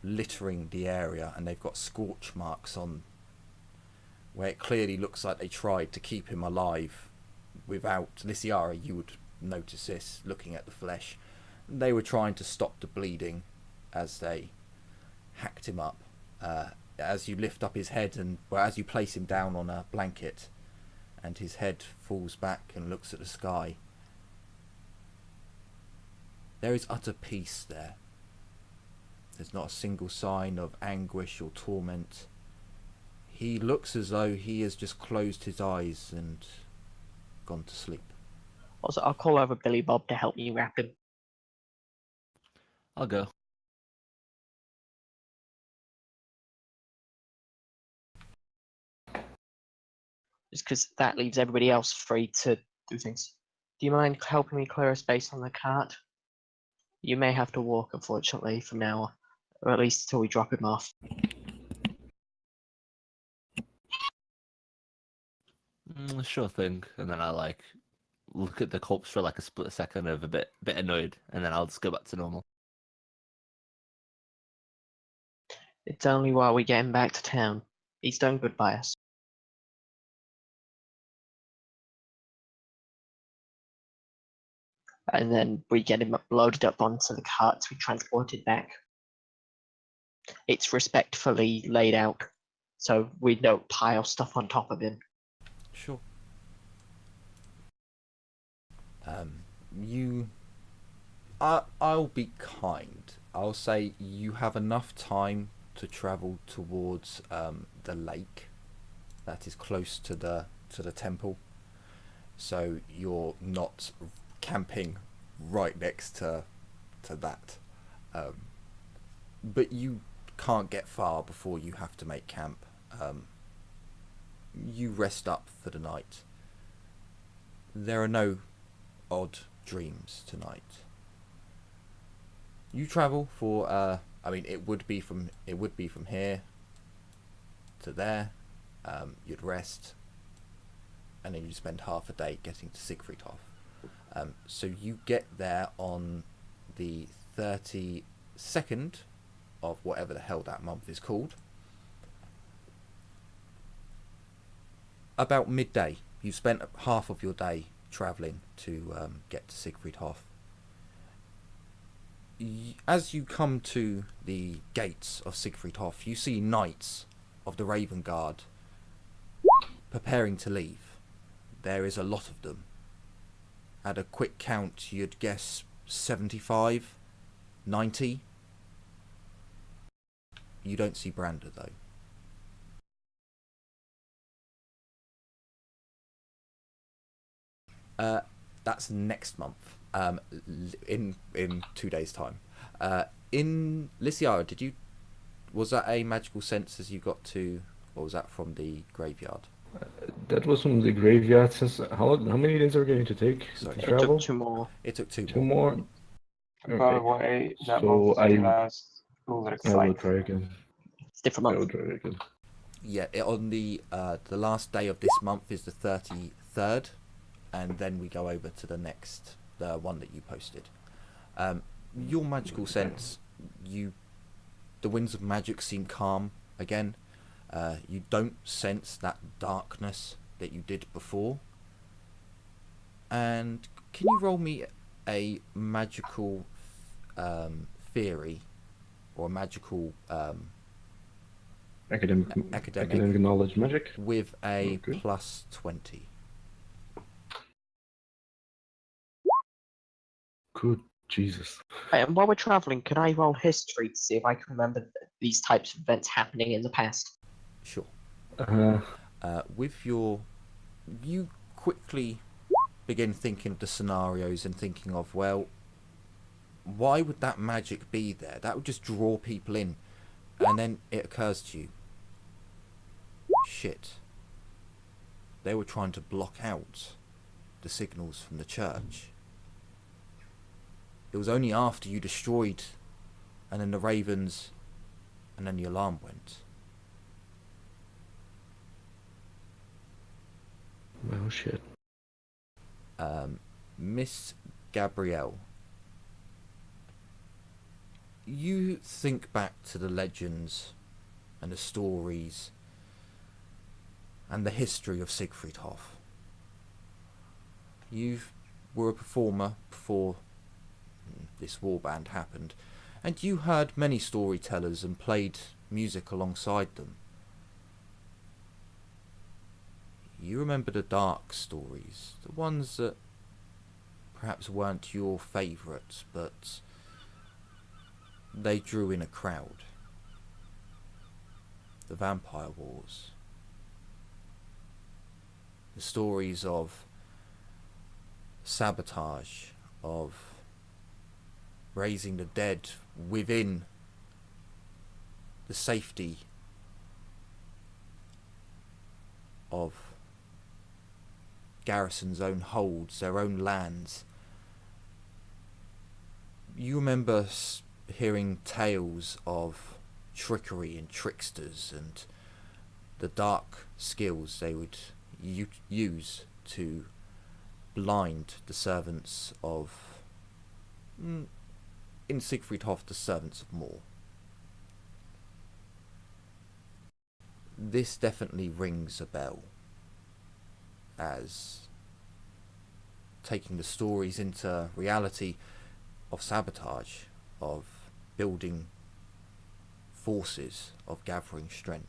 littering the area, and they've got scorch marks on where it clearly looks like they tried to keep him alive without Lysiara. You would notice this looking at the flesh. They were trying to stop the bleeding as they hacked him up. As you lift up his head and as you place him down on a blanket and his head falls back and looks at the sky, there is utter peace there. There's not a single sign of anguish or torment. He looks as though he has just closed his eyes and gone to sleep. Also, I'll call over Billy Bob to help me wrap him. I'll go. Just because that leaves everybody else free to do things. Do you mind helping me clear a space on the cart? You may have to walk, unfortunately, from now on. Or at least until we drop him off. Sure thing. And then I look at the corpse for like a split second of a bit annoyed, and then I'll just go back to normal. It's only while we get him back to town. He's done good by us. and then we get him loaded up onto the cart to be transported back. It's respectfully laid out, so we don't pile stuff on top of him. Sure. You... I'll be kind. I'll say you have enough time to travel towards the lake that is close to the temple, so you're not camping right next to that. But you can't get far before you have to make camp. You rest up for the night. There are no odd dreams tonight. You travel for I mean, it would be from here to there. You'd rest, and then you'd spend half a day getting to Siegfriedhof. So you get there on the 32nd of whatever the hell that month is called. About midday. You spent half of your day travelling to get to Siegfriedhof. As you come to the gates of Siegfriedhof, you see knights of the Raven Guard preparing to leave. There is a lot of them. At a quick count, you'd guess 75, 90. You don't see Brander, though. That's next month. In 2 days' time. In Lysiara, was that a magical sense as you got to, or was that from the graveyard? That was from the graveyard. Since how many days are we going to take Sorry. to It travel? took 2 more. It took two Two more. more. By Okay. the way, that So month I last Ulrich's I will fight. try again. It's different I will month. try again. Yeah, on the last day of this month is the 33rd, and then we go over to the next, the one that you posted. Your magical sense, the winds of magic seem calm again. You don't sense that darkness that you did before. And can you roll me a magical theory, or a magical academic knowledge magic with a Okay. plus 20? Good Jesus. And while we're traveling, can I roll history to see if I can remember these types of events happening in the past? Sure. Uh, You quickly begin thinking of the scenarios and thinking of, well, why would that magic be there? That would just draw people in. And then it occurs to you, shit, they were trying to block out the signals from the church. It was only after you destroyed, and then the ravens, and then the alarm went. well, shit. Miss Gabrielle, you think back to the legends and the stories and the history of Siegfriedhof. You were a performer before this warband happened, and you heard many storytellers and played music alongside them. You remember the dark stories, the ones that perhaps weren't your favourite, but they drew in a crowd. The Vampire Wars. The stories of sabotage, of raising the dead within the safety of Garrison's own holds, their own lands. You remember hearing tales of trickery and tricksters and the dark skills they would use to blind the servants of, in Siegfriedhof, the servants of Mor. This definitely rings a bell as taking the stories into reality of sabotage, of building forces, of gathering strength.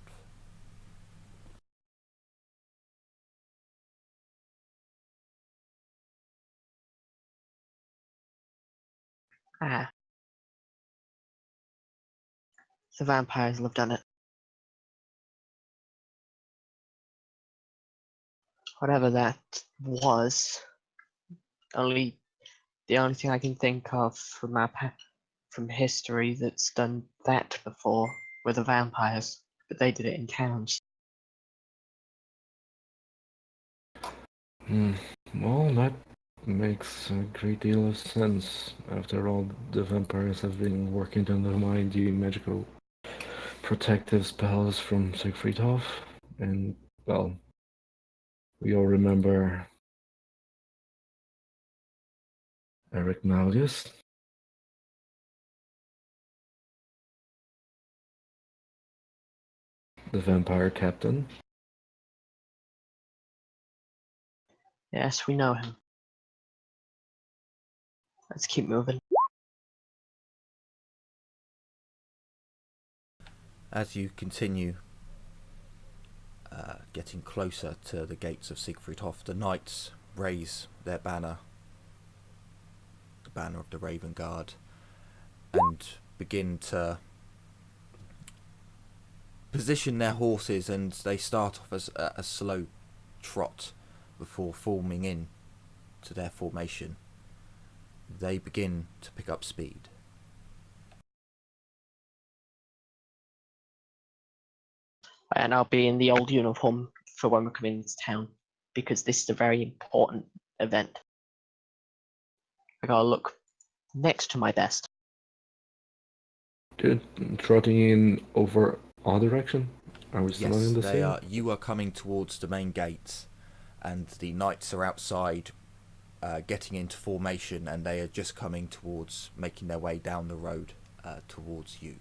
Ah. The vampires will have done it. Whatever that was, the only thing I can think of from history that's done that before were the vampires, but they did it in towns. Well, that makes a great deal of sense. After all, the vampires have been working to undermine the magical protective spells from Siegfried Hoff, and, well, we all remember Eric Malgus. The vampire captain. Yes, we know him. Let's keep moving. As you continue getting closer to the gates of Siegfried Hof, the knights raise their banner, the banner of the Raven Guard, and begin to position their horses, and they start off as a slow trot before forming in to their formation. They begin to pick up speed. And I'll be in the old uniform for when we're coming into town, because this is a very important event. I gotta look next to my best. Good. Trotting in over our direction? Are we still Yes, in the they same? are. You are coming towards the main gates, and the knights are outside, getting into formation, and they are just coming towards, making their way down the road towards you.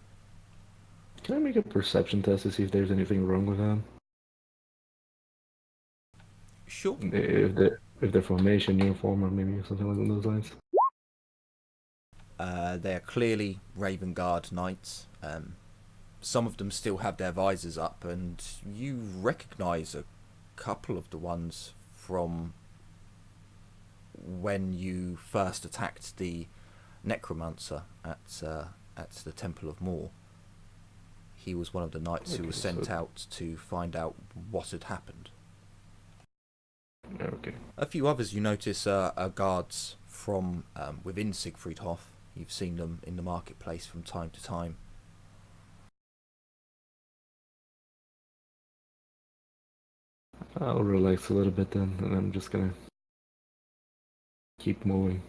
Can I make a perception test to see if there's anything wrong with them? Sure. If their formation, uniform, or maybe something along those lines. They are clearly Raven Guard knights. Some of them still have their visors up, and you recognise a couple of the ones from when you first attacked the necromancer at the Temple of Mor. He was one of the knights who was sent out to find out what had happened. Okay. A few others you notice are guards from within Siegfried Hof. You've seen them in the marketplace from time to time. I'll relax a little bit then, and I'm just gonna keep moving.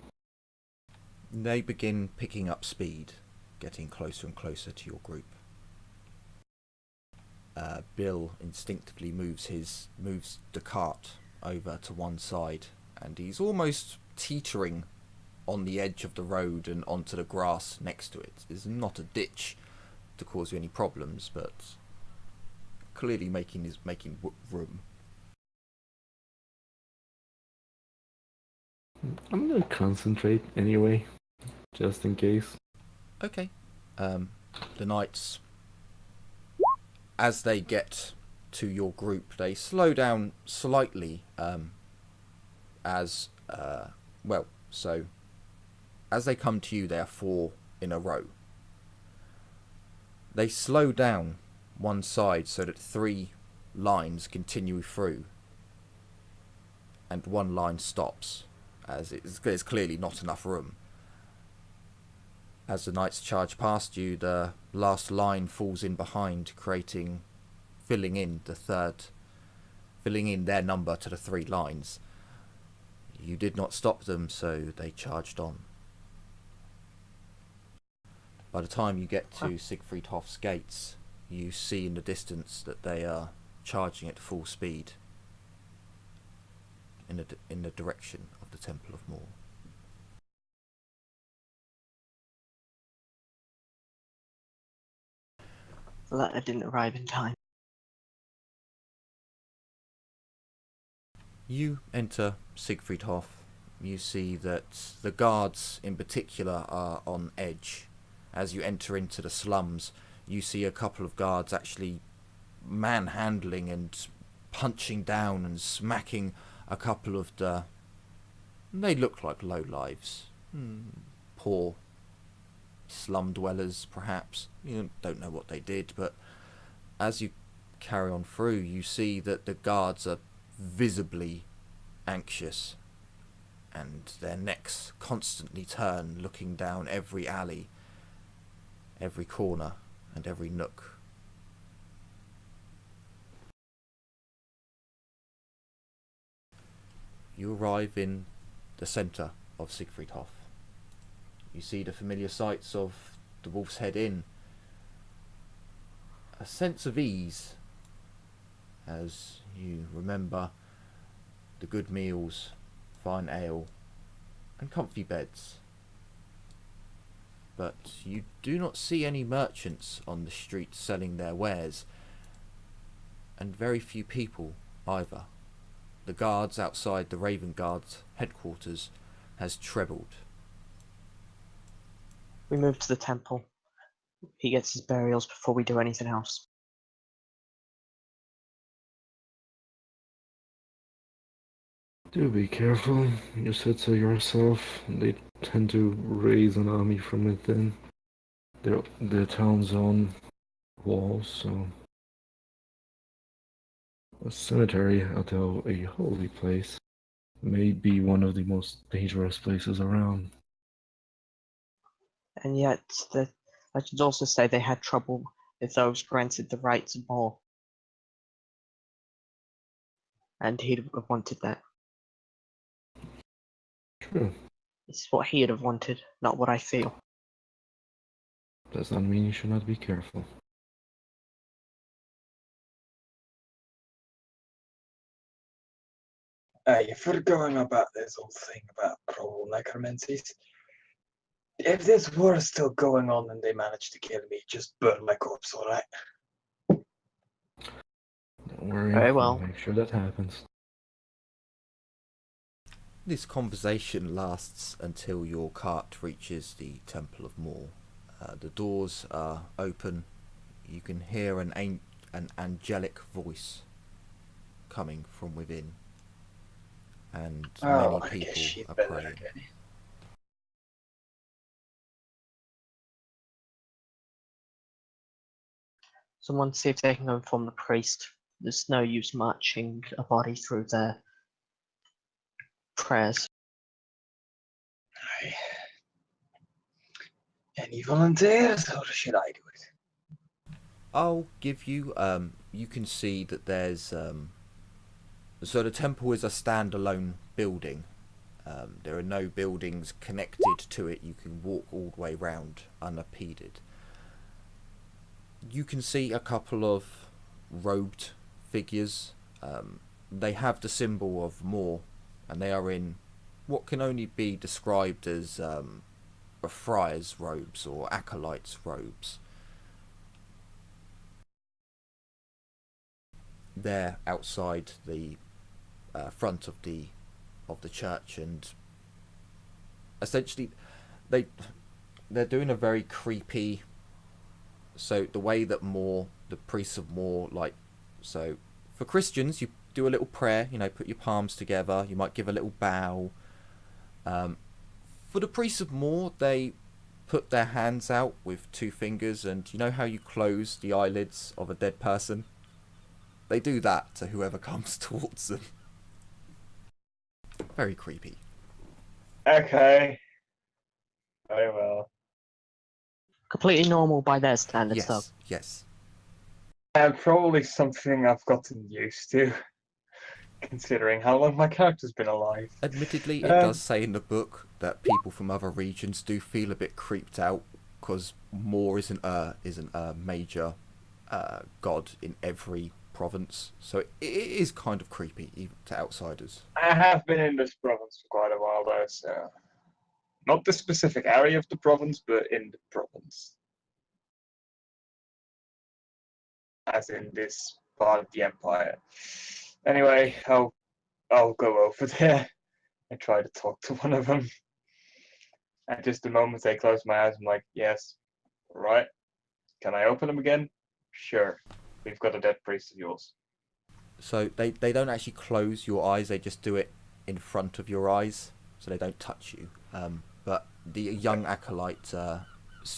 They begin picking up speed, getting closer and closer to your group. Bill instinctively moves the cart over to one side, and he's almost teetering on the edge of the road and onto the grass next to it. It's not a ditch to cause you any problems, but clearly making room. I'm gonna concentrate anyway, just in case. Okay. The knights, as they get to your group, they slow down slightly. As they come to you, they are 4 in a row. They slow down one side so that 3 lines continue through, and 1 line stops, as there's clearly not enough room. As the knights charge past you, the last line falls in behind, filling in their number to the 3 lines. You did not stop them, so they charged on. By the time you get to Siegfried Hof's gates, you see in the distance that they are charging at full speed in the direction of the Temple of Mor. The letter didn't arrive in time. You enter Siegfried Hof. you see that the guards in particular are on edge. As you enter into the slums, you see a couple of guards actually manhandling and punching down and smacking a couple of the... They look like lowlives. Poor slum dwellers, perhaps. You don't know what they did, but as you carry on through, you see that the guards are visibly anxious, and their necks constantly turn, looking down every alley, every corner, and every nook. You arrive in the centre of Siegfriedhof. You see the familiar sights of the Wolf's Head Inn. A sense of ease as you remember the good meals, fine ale, and comfy beds. But you do not see any merchants on the street selling their wares, and very few people either. The guards outside the Raven Guard's headquarters has trebled. We move to the temple. He gets his burials before we do anything else. Do be careful. You said so yourself. They tend to raise an army from within their town's own walls, so... A cemetery, although a holy place, may be one of the most dangerous places around. And yet, I should also say they had trouble with those granted the right to war. And he'd have wanted that. True. It's what he'd have wanted, not what I feel. Does not mean you should not be careful. If we're going about this whole thing about probable necromancies, if this war is still going on and they manage to kill me, just burn my corpse, alright? Don't worry, Very I'll well. make sure that happens. This conversation lasts until your cart reaches the Temple of Mor. The doors are open. You can hear an angelic voice coming from within, and Oh, many I guess people she'd are better praying. again. Someone see if they can go inform the priest. There's no use marching a body through their prayers. Aye. Any volunteers, or should I do it? I'll give you, you can see that there's, so the temple is a standalone building. There are no buildings connected to it. You can walk all the way round unimpeded. You can see a couple of robed figures. They have the symbol of Mor, and they are in what can only be described as a friar's robes or acolyte's robes. They're outside the front of the church, and essentially they're doing a very creepy. So the way that the priests of Mor, like, so for Christians you do a little prayer, put your palms together, you might give a little bow. For the priests of Mor, they put their hands out with two fingers, and you know how you close the eyelids of a dead person? They do that to whoever comes towards them. Very creepy. Okay. Very well. Completely normal by their standards, though. Yes. Probably something I've gotten used to, considering how long my character's been alive. Admittedly, it does say in the book that people from other regions do feel a bit creeped out, because Mor isn't a major god in every province, so it is kind of creepy even to outsiders. I have been in this province for quite a while, though, so... Not the specific area of the province, but in the province. As in this part of the empire. Anyway, I'll go over there. I try to talk to one of them. And just the moment I close my eyes, I'm like, yes, right. Can I open them again? Sure. We've got a dead priest of yours. So they don't actually close your eyes, they just do it in front of your eyes, so they don't touch you. But the young acolyte,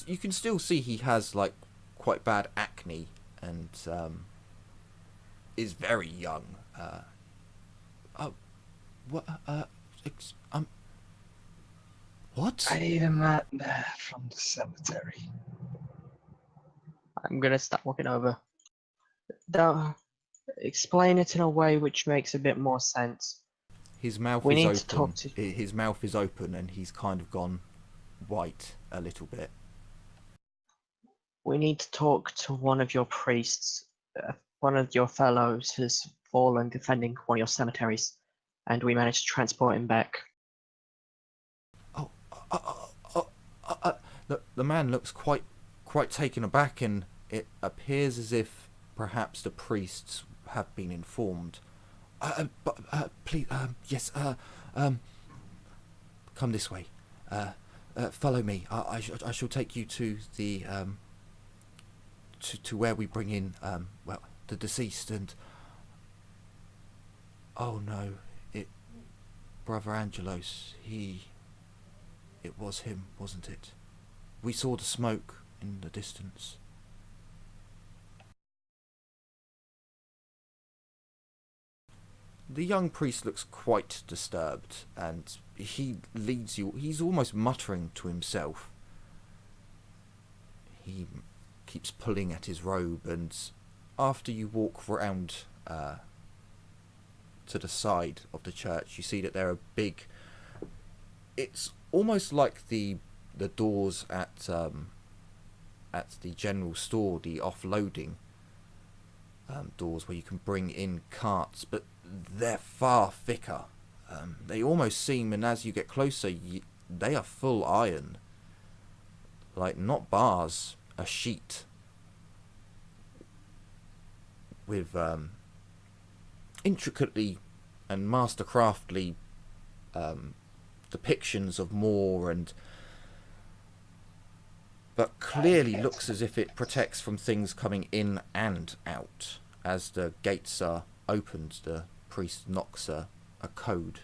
you can still see he has like quite bad acne and is very young. What? What? I need a mat from the cemetery. I'm gonna start walking over. Don't explain it in a way which makes a bit more sense. His mouth We is need open. to talk to. His mouth is open, and he's kind of gone white a little bit. We need to talk to one of your priests. One of your fellows has fallen defending one of your cemeteries, and we managed to transport him back. The man looks quite taken aback, and it appears as if perhaps the priests have been informed. Please, yes, come this way. Follow me. I shall take you to the to where we bring in well, the deceased. And oh no, Brother Angelos, it was him, wasn't it? We saw the smoke in the distance. The young priest looks quite disturbed, and he leads you. He's almost muttering to himself. He keeps pulling at his robe, and after you walk round to the side of the church, you see that there are big. It's almost like the doors at the general store, the offloading doors where you can bring in carts, but they're far thicker. They almost seem, and as you get closer, they are full iron. Like, not bars, a sheet with intricately and mastercraftly depictions of Moor, but clearly looks as if it protects from things coming in and out. As the gates are opened, the priest knocks a code.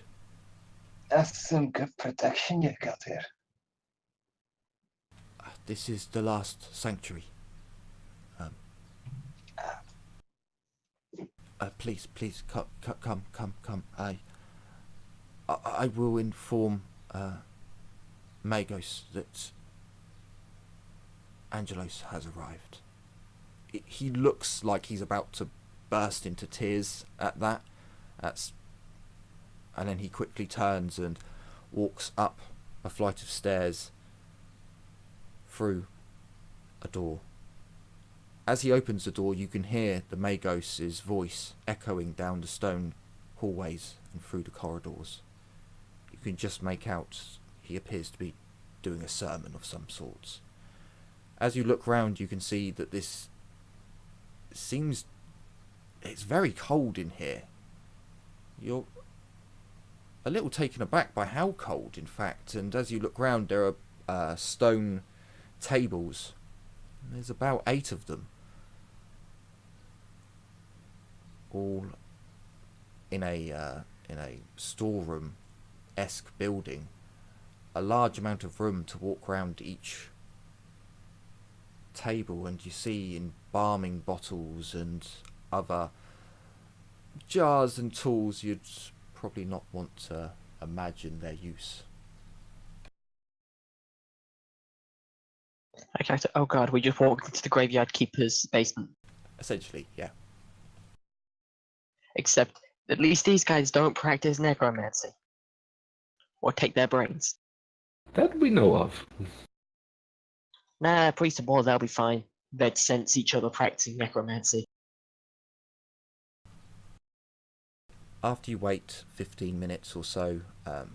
That's some good protection you've got here. This is the last sanctuary. Please, come. I will inform Magos that Angelos has arrived. He looks like he's about to burst into tears at that. And then he quickly turns and walks up a flight of stairs through a door. As he opens the door, you can hear the Magos' voice echoing down the stone hallways and through the corridors. You can just make out he appears to be doing a sermon of some sorts. As you look round, you can see that this seems... it's very cold in here. You're a little taken aback by how cold, in fact, and as you look round, there are stone tables. There's about 8 of them, all in a storeroom-esque building. A large amount of room to walk round each table, and you see embalming bottles and other jars and tools you'd probably not want to imagine their use. Okay, so, oh god, we just walked into the graveyard keeper's basement. Essentially, yeah. Except, at least these guys don't practice necromancy. Or take their brains. That we know of. Nah, priest of war, they'll be fine. They'd sense each other practicing necromancy. After you wait 15 minutes or so, the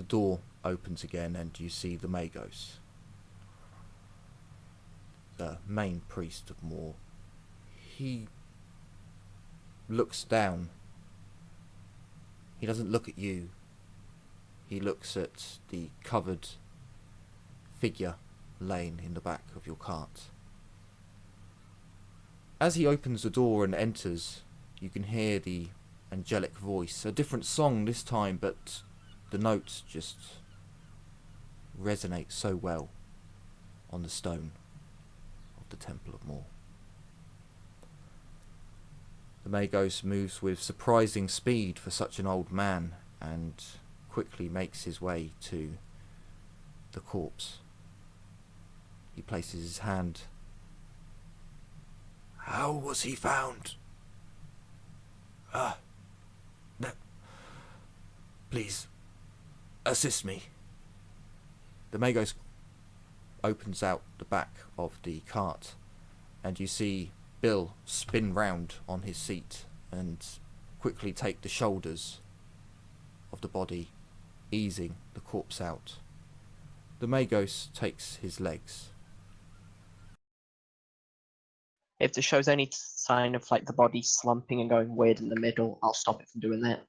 door opens again and you see the Magos, the main priest of Moor. He looks down He doesn't look at you. He looks at the covered figure laying in the back of your cart. As he opens the door and enters, you can hear the angelic voice. A different song this time, but the notes just resonate so well on the stone of the Temple of Mor. The Magos moves with surprising speed for such an old man and quickly makes his way to the corpse. He places his hand. How was he found? No. Please, assist me. The Magos opens out the back of the cart, and you see Bill spin round on his seat and quickly take the shoulders of the body, easing the corpse out. The Magos takes his legs. If this shows any sign of like the body slumping and going weird in the middle, I'll stop it from doing that.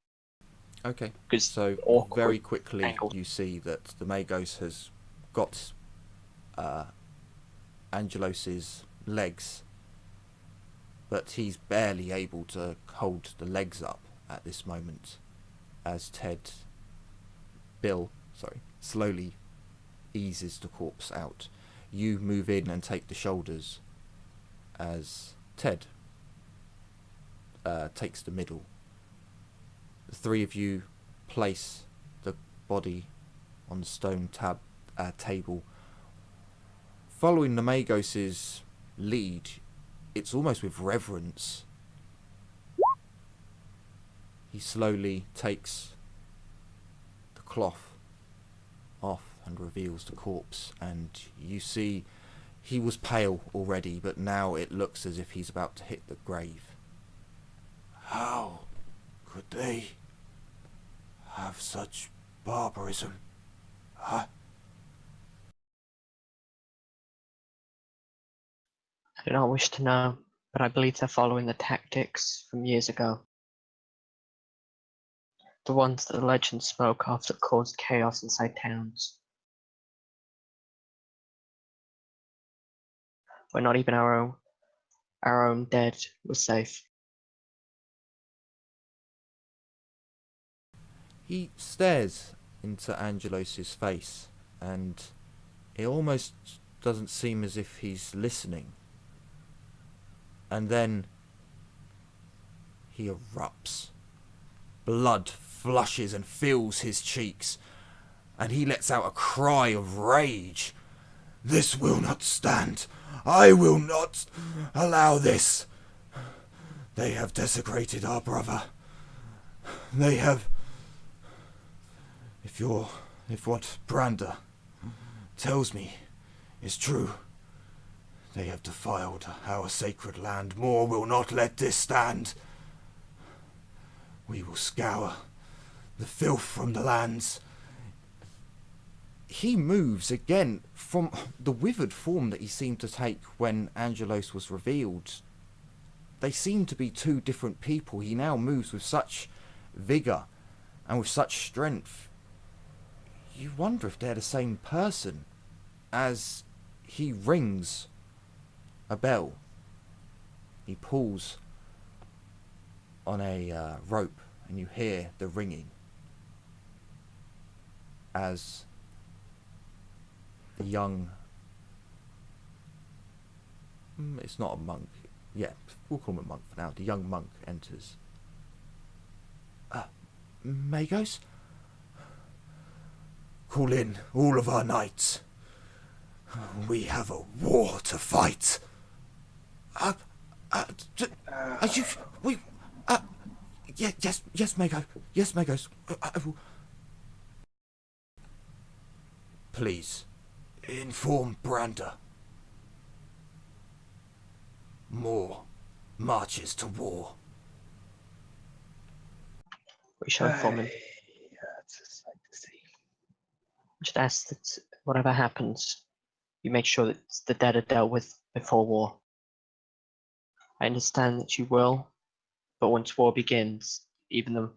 Okay, 'Cause so awkward very quickly angles. you see that the Magos has got Angelos's legs, but he's barely able to hold the legs up at this moment as Bill slowly eases the corpse out. You move in and take the shoulders as Ted takes the middle. The three of you place the body on the stone table. Following the Magos' lead, it's almost with reverence. He slowly takes the cloth off and reveals the corpse, and you see he was pale already, but now it looks as if he's about to hit the grave. How could they have such barbarism? Huh? I do not wish to know, but I believe they're following the tactics from years ago. The ones that the legend spoke of that caused chaos inside towns. Where not even our own dead was safe. He stares into Angelos's face, and it almost doesn't seem as if he's listening. And then he erupts. Blood flushes and fills his cheeks, and he lets out a cry of rage. This will not stand. I will not allow this. They have desecrated our brother. They have... If what Brander tells me is true, they have defiled our sacred land. Mor will not let this stand. We will scour the filth from the lands. He moves again from the withered form that he seemed to take when Angelos was revealed. They seem to be two different people. He now moves with such vigour and with such strength. You wonder if they're the same person, as he rings a bell. He pulls on a rope, and you hear the ringing as the young... it's not a monk. Yeah, we'll call him a monk for now. The young monk enters. Magos? Call in all of our knights. We have a war to fight. Are you... Yes, Mago. Yes, Magos. Please, inform Brander. Mor marches to war. We shall inform him. It's a sight to see. Just ask that whatever happens, you make sure that the dead are dealt with before war. I understand that you will, but once war begins, even the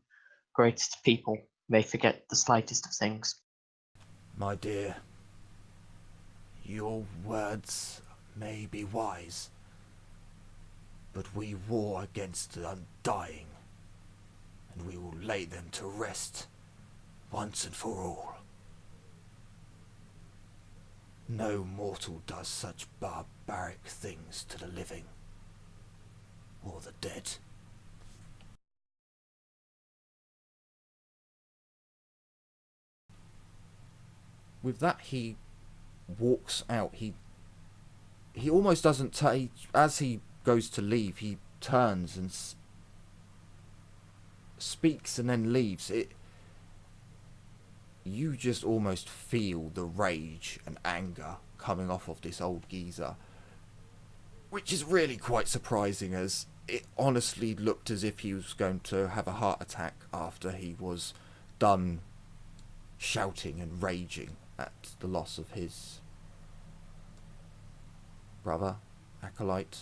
greatest people may forget the slightest of things. My dear, your words may be wise, but we war against the undying, and we will lay them to rest once and for all. No mortal does such barbaric things to the living or the dead. With that, he walks out. He almost doesn't take. As he goes to leave, he turns and speaks and then leaves. You just almost feel the rage and anger coming off of this old geezer, which is really quite surprising, as it honestly looked as if he was going to have a heart attack after he was done shouting and raging at the loss of his brother, acolyte.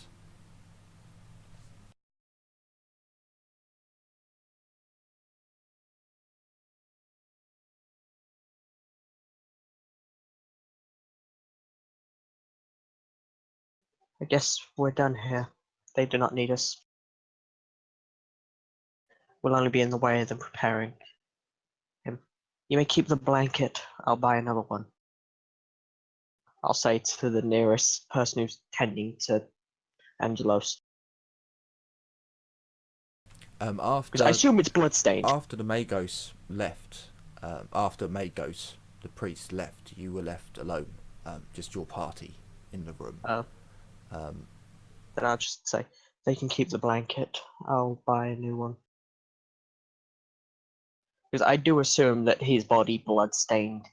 I guess we're done here. They do not need us. We'll only be in the way of them preparing him. You may keep the blanket. I'll buy another one. I'll say to the nearest person who's tending to Angelos. Because I assume it's bloodstained. After the Magos left, the priest left, you were left alone. Just your party in the room. Then I'll just say, they can keep the blanket. I'll buy a new one. Because I do assume that his body bloodstained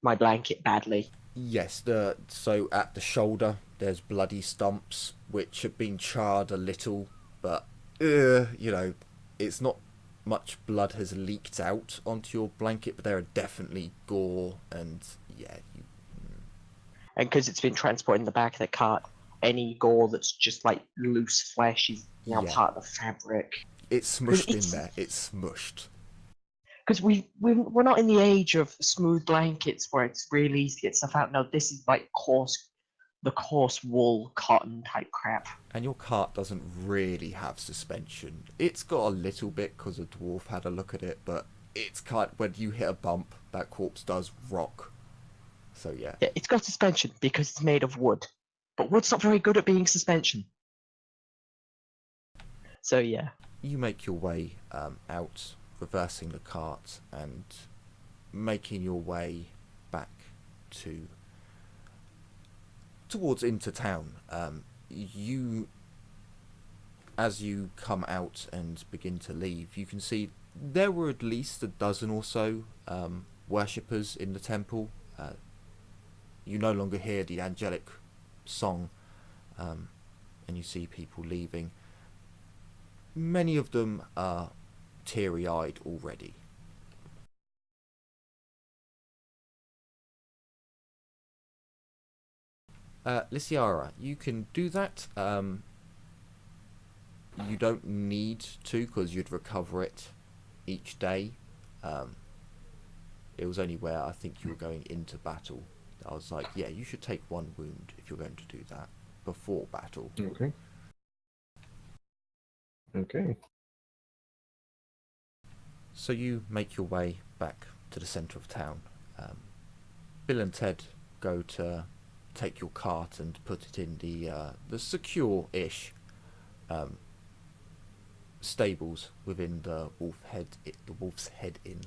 my blanket badly. Yes, so at the shoulder there's bloody stumps which have been charred a little, but it's not much blood has leaked out onto your blanket, but there are definitely gore and And because it's been transported in the back of the cart, any gore that's just like loose flesh is now part of the fabric. It's smushed in there. It's smushed. Because we're not in the age of smooth blankets where it's really easy to get stuff out. No, this is like the coarse wool, cotton type crap. And your cart doesn't really have suspension. It's got a little bit because a dwarf had a look at it, but it's when you hit a bump, that corpse does rock. So yeah. Yeah, it's got suspension because it's made of wood. But wood's not very good at being suspension. So yeah. You make your way out, reversing the cart and making your way back towards into town. As you come out and begin to leave, you can see there were at least a dozen or so worshippers in the temple. You no longer hear the angelic song, and you see people leaving. Many of them are teary-eyed already. Lysiara, you can do that. You don't need to, because you'd recover it each day. It was only where I think you were going into battle. I was like, yeah, you should take one wound if you're going to do that before battle. Okay. Okay. So you make your way back to the centre of town. Bill and Ted go to take your cart and put it in the secure-ish stables within the Wolf's Head Inn.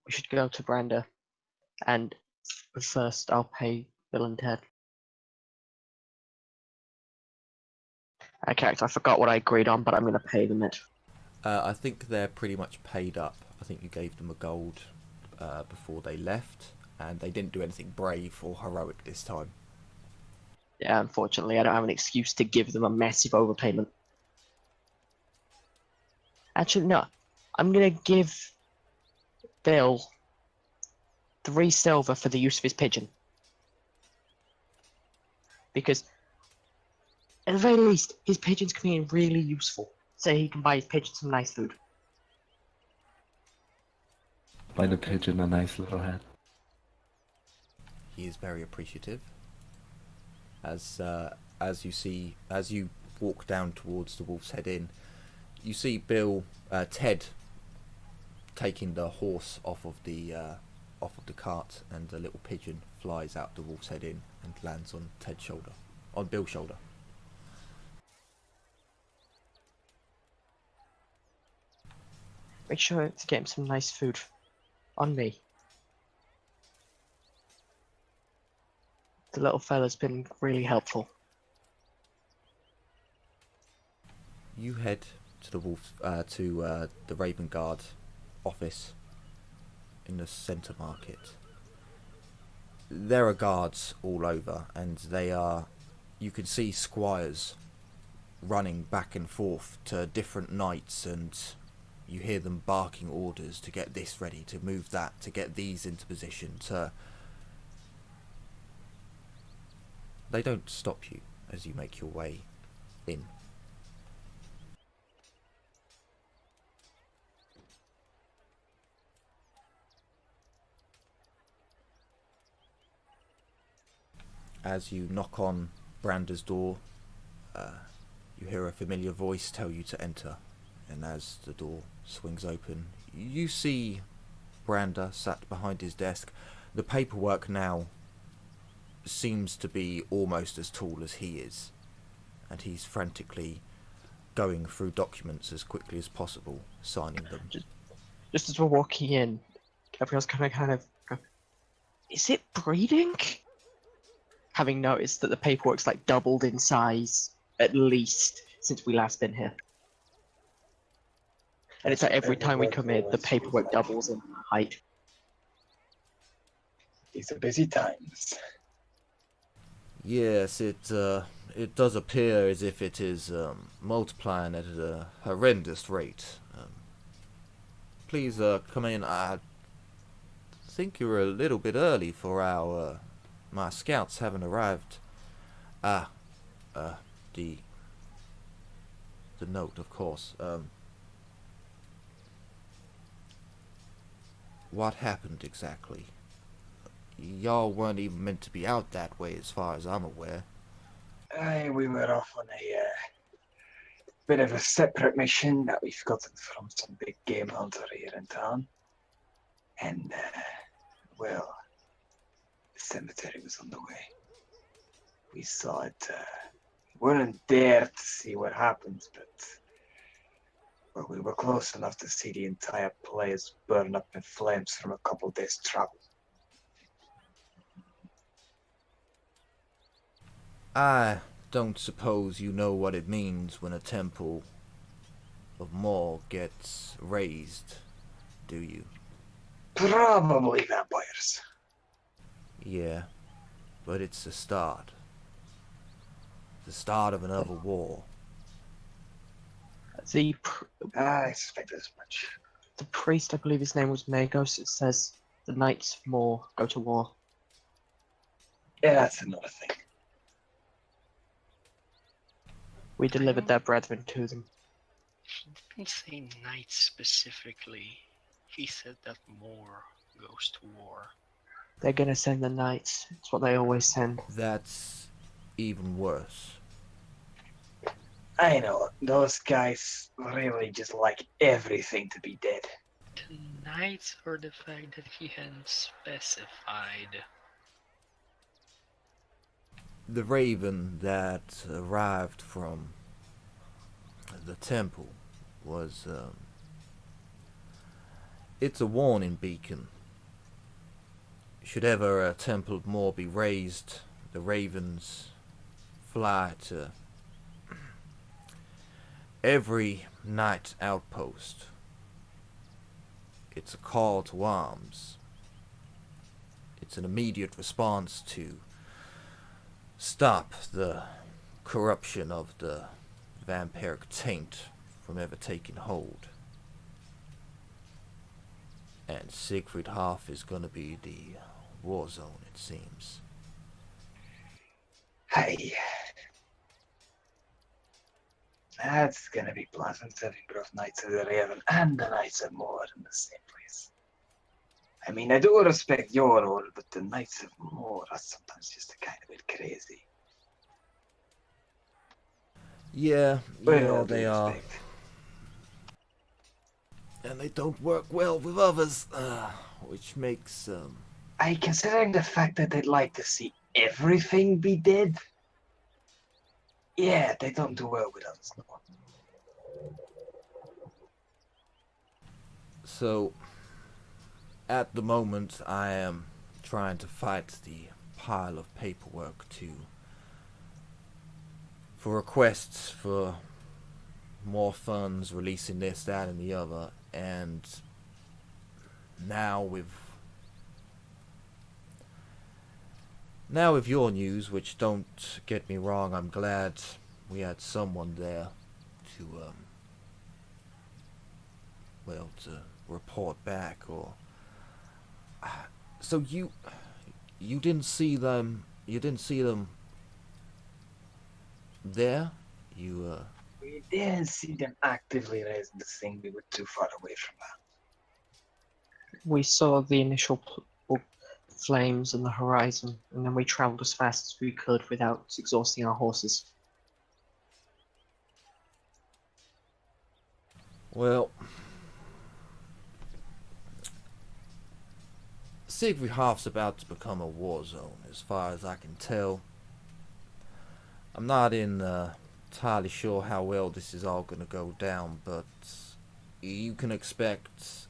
We should go to Branda. And first I'll pay Bill and Ted. Okay, I forgot what I agreed on, but I'm going to pay them it. I think they're pretty much paid up. I think you gave them a gold before they left, and they didn't do anything brave or heroic this time. Yeah, unfortunately, I don't have an excuse to give them a massive overpayment. Actually, no. I'm gonna give Bill 3 silver for the use of his pigeon. Because, at the very least, his pigeon's coming in really useful. So he can buy his pigeon some nice food. Buy the pigeon a nice little hat. He is very appreciative. As you walk down towards the Wolf's Head Inn, you see Ted taking the horse off of the cart, and the little pigeon flies out the Wolf's Head Inn and lands on Bill's shoulder. Make sure to get him some nice food. On me. The little fella's been really helpful. You head to the Raven Guard office in the centre market. There are guards all over, and you can see squires running back and forth to different knights, and you hear them barking orders to get this ready, to move that, to get these into position, They don't stop you as you make your way in. As you knock on Brander's door, you hear a familiar voice tell you to enter, and as the door swings open, you see Brander sat behind his desk. The paperwork now seems to be almost as tall as he is, and he's frantically going through documents as quickly as possible, signing them. Just as we're walking in, Gabriel's kind of go, is it breeding? Having noticed that the paperwork's like doubled in size, at least, since we last been here. And it's like every time we come in, the paperwork doubles in height. These are busy times. Yes, it does appear as if it is multiplying at a horrendous rate. Please come in. I think you were a little bit early for my scouts haven't arrived. The note, of course. What happened exactly? Y'all weren't even meant to be out that way, as far as I'm aware. We were off on a bit of a separate mission that we've gotten from some big game hunter here in town. And, well, the cemetery was on the way. We saw it. Weren't there to see what happened, but we were close enough to see the entire place burn up in flames from a couple days' travel. I don't suppose you know what it means when a temple of Mor gets razed, do you? Probably vampires. Yeah, but it's the start. The start of another war. I suspect as much. The priest, I believe his name was Magos, it says the knights of Mor go to war. Yeah, that's another thing. We delivered their brethren to them. He didn't say knights specifically. He said that more goes to war. They're gonna send the knights. It's what they always send. That's even worse. I know, those guys really just like everything to be dead. The knights or the fact that he hadn't specified? The raven that arrived from the temple was, it's a warning beacon. Should ever a temple of Mor be raised, the ravens fly to every night outpost. It's a call to arms. It's an immediate response to stop the corruption of the vampiric taint from ever taking hold. And Siegfried Half is gonna be the war zone, it seems. Hey. That's gonna be pleasant having both Knights of the Raven and the Knights of Moor in the same place. I mean, I do respect your role, but the Knights of Moor are sometimes just a kind of bit crazy. Yeah, With all due they are. respect. And they don't work well with others, which makes, Considering the fact that they'd like to see everything be dead, yeah, they don't do well with others no more. So, at the moment, I am trying to fight the pile of paperwork for requests for more funds, releasing this, that, and the other, and now with your news, which, don't get me wrong, I'm glad we had someone there to to report back. Or so you didn't see them there? We didn't see them actively raising the thing. We were too far away from that. We saw the initial flames on the horizon, and then we travelled as fast as we could without exhausting our horses. Well, Siegfried Half's about to become a war zone, as far as I can tell. I'm not entirely sure how well this is all gonna go down, but you can expect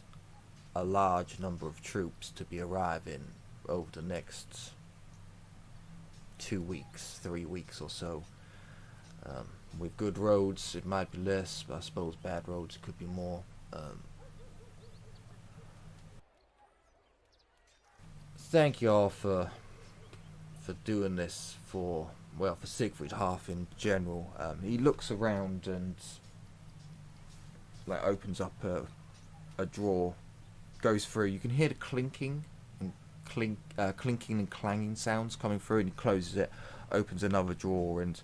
a large number of troops to be arriving over the next 2 weeks, 3 weeks or so. With good roads, it might be less, but I suppose bad roads could be more. Thank you all for doing this for Siegfried Half in general. He looks around and opens up a drawer, goes through. You can hear the clinking and clanging sounds coming through, and he closes it, opens another drawer, and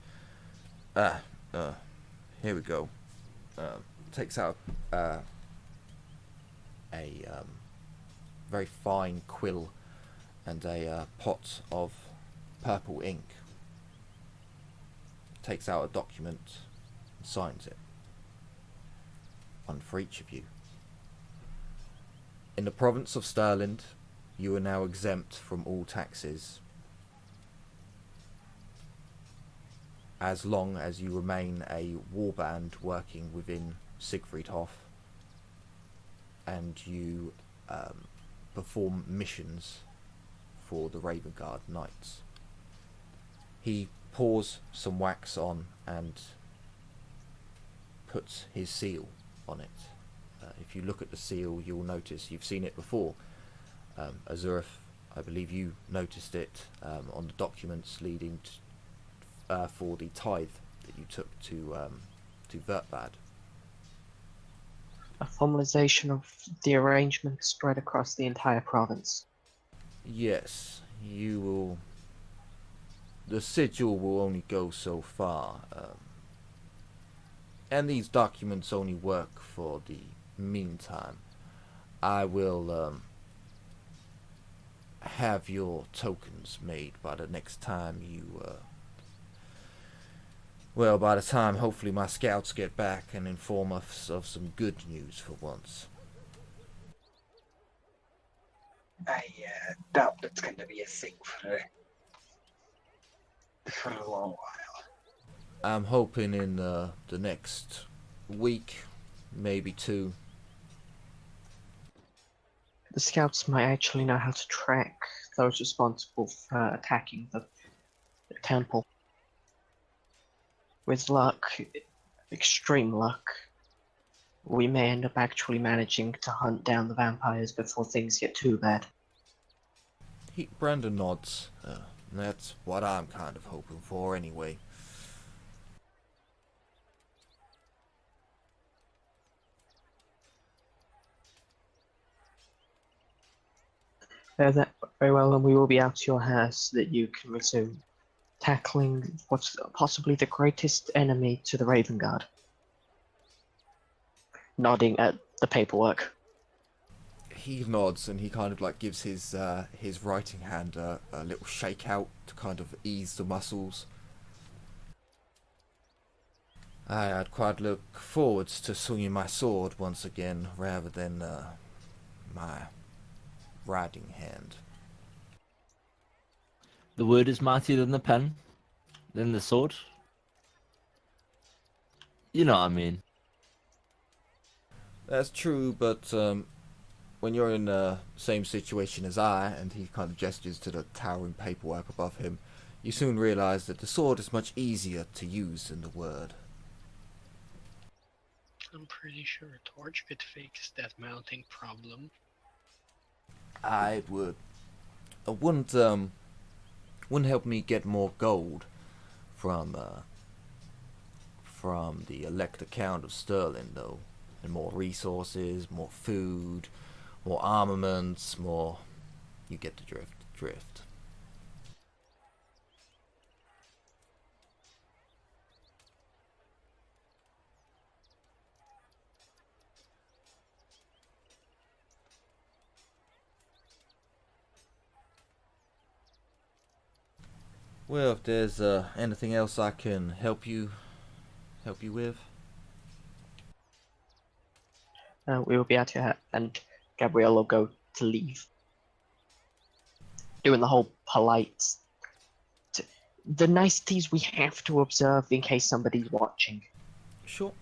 here we go. Takes out a very fine quill and a pot of purple ink. Takes out a document and signs it. One for each of you. In the province of Stirland, you are now exempt from all taxes, as long as you remain a warband working within Siegfried Hof, and you perform missions for the Raven Guard Knights. He pours some wax on and puts his seal on it. If you look at the seal, you'll notice, you've seen it before. Azurith, I believe you noticed it on the documents leading for the tithe that you took to Vertbad. A formalization of the arrangement spread across the entire province. Yes, you will. The sigil will only go so far, and these documents only work for the meantime. I will have your tokens made by the next time you by the time hopefully my scouts get back and inform us of some good news for once. I doubt that's going to be a thing for a long while. I'm hoping in the next week, maybe 2. The scouts might actually know how to track those responsible for attacking the temple. With luck, extreme luck, we may end up actually managing to hunt down the vampires before things get too bad. Brandon nods. That's what I'm kind of hoping for anyway. Very well, and we will be out to your house so that you can resume tackling what's possibly the greatest enemy to the Raven Guard. Nodding at the paperwork. He nods and he kind of like gives his writing hand a little shake out to kind of ease the muscles. I'd quite look forwards to swinging my sword once again rather than my writing hand. The word is mightier than the pen, than the sword. You know what I mean. That's true, but when you're in the same situation as I, and he kind of gestures to the towering paperwork above him, you soon realise that the sword is much easier to use than the word. I'm pretty sure a torch could fix that mounting problem. I would. It wouldn't help me get more gold from the elect account of Sterling, though, and more resources, more food, more armaments, more. You get the drift. Well, if there's anything else I can help you with. We will be out here, and Gabrielle will go to leave. Doing the whole polite. The niceties we have to observe in case somebody's watching. Sure.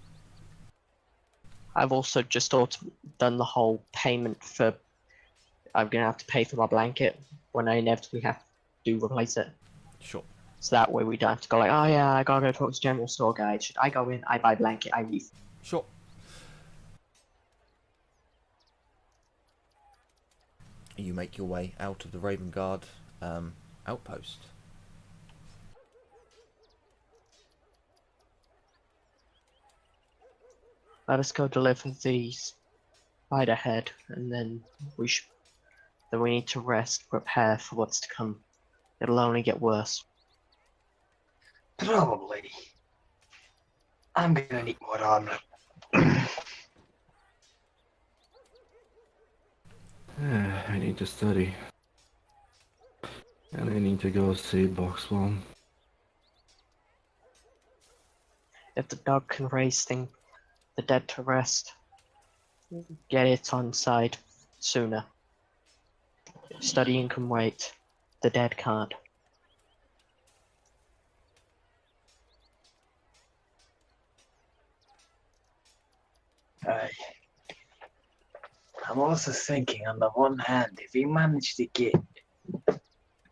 I've also just done the whole payment for. I'm gonna have to pay for my blanket when I inevitably have to replace it. Sure. So that way we don't have to go like, oh yeah, I gotta go talk to general store guy. Should I go in? I buy blanket. I leave. Sure. You make your way out of the Raven Guard outpost. Let us go deliver the spider head, and then we need to rest, prepare for what's to come. It'll only get worse. Probably. I'm gonna need more armor. I need to study. And I need to go see Box One. If the dog can raise the dead to rest, get it on side sooner. Studying can wait. The dead can't. I'm also thinking, on the one hand, if we manage to get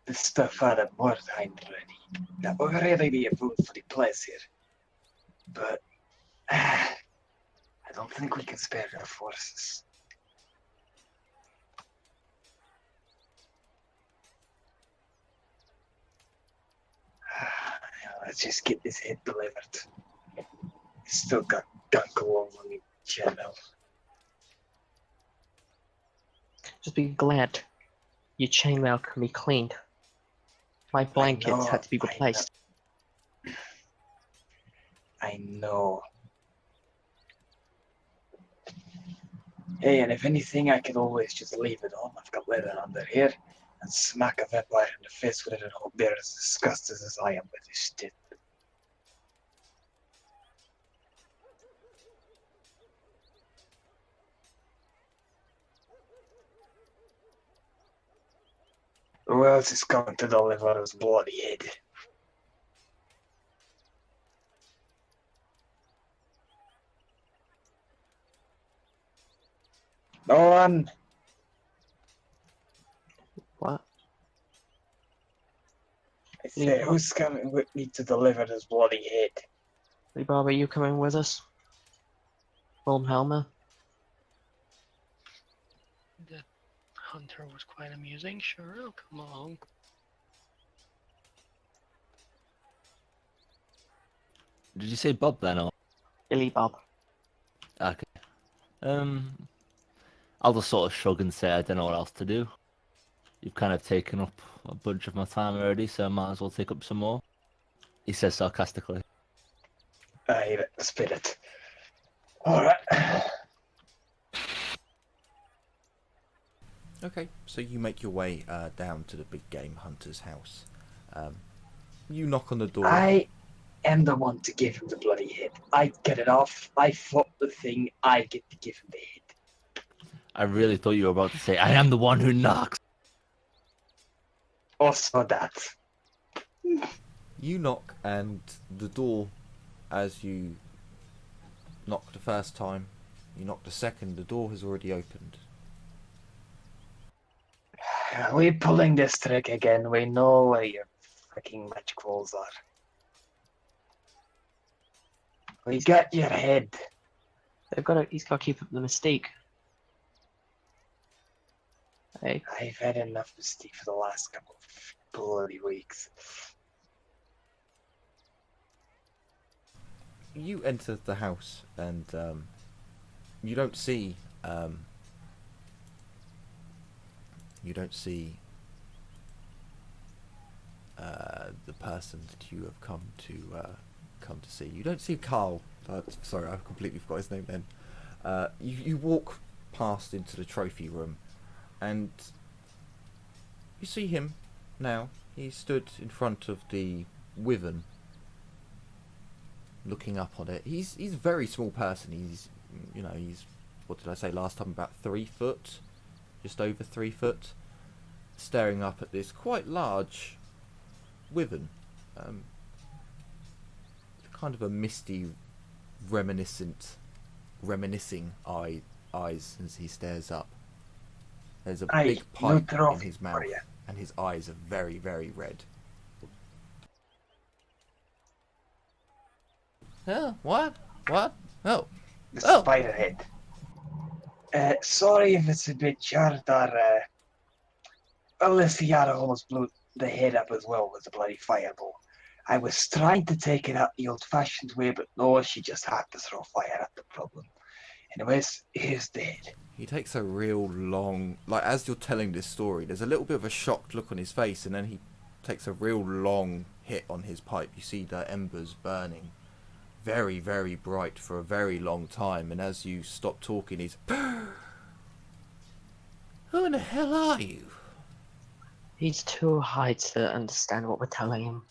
the stuff out of Mordheim ready, that would really be a boon for the place here. But I don't think we can spare our forces. Let's just get this hit delivered. Still got gunk all over me, channel. Just be glad your chainmail can be cleaned. My blankets had to be replaced. I know. Hey, and if anything, I could always just leave it on. I've got leather under here, and smack a vampire in the face with it and hope they're as disgusted as I am with this shit. Who else is going to deliver his bloody head? No one. What? I say, who's coming with me to deliver this bloody head? Hey, Bob, are you coming with us? Wilhelma? The hunter was quite amusing. Sure, I'll come along. Did you say Bob then, or? Billy Bob. Okay. I'll just sort of shrug and say I don't know what else to do. You've kind of taken up a bunch of my time already, so I might as well take up some more. He says sarcastically. Aye, the spirit. Alright. Okay, so you make your way down to the big game hunter's house. You knock on the door. I am the one to give him the bloody hit. I get it off. I fought the thing. I get to give him the hit. I really thought you were about to say, I am the one who knocks. Also that. You knock, and the door, as you knock the first time, you knock the second, the door has already opened. We pulling this trick again. We know where your freaking magic walls are. We got your head. He's got to keep up the mystique. Hey, I've had enough mystique for the last couple of bloody weeks. You enter the house, and you don't see the person that you have come to see. You don't see Carl. Sorry, I completely forgot his name then. You walk past into the trophy room, and you see him now. He stood in front of the wyvern, looking up on it. He's a very small person. He's what did I say last time? About 3 foot, just over 3 foot, staring up at this quite large wyvern. Kind of a misty, reminiscing eyes as he stares up. There's a big pipe in his mouth, and his eyes are very, very red. What? Oh. The spider head. Sorry if it's a bit jarred. Alessiara almost blew the head up as well with the bloody fireball. I was trying to take it out the old-fashioned way, but no, she just had to throw fire at the problem. Anyways, here's the head. He takes a real long... as you're telling this story, there's a little bit of a shocked look on his face, and then he takes a real long hit on his pipe. You see the embers burning very, very bright for a very long time, and as you stop talking, he's... Who in the hell are you? he's too high to understand what we're telling him.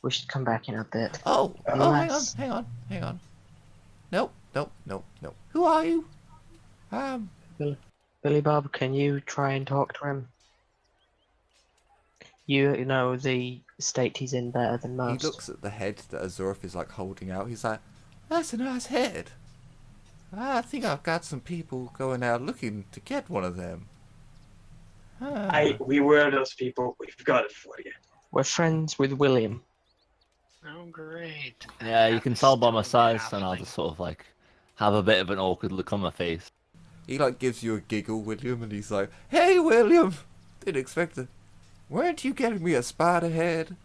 We should come back in a bit. Oh, Unless- hang on. Nope. Who are you? Billy Bob, can you try and talk to him? You know the state he's in better than most. He looks at the head that Azorth is holding out. He's like, that's a nice head. I think I've got some people going out looking to get one of them. We were those people. We've got it for you. We're friends with William. Oh, great. Yeah, you can tell by my size, and I'll Halfling. just sort of have a bit of an awkward look on my face. He gives you a giggle, William, and he's like, hey, William! Didn't expect it. Weren't you getting me a spider head?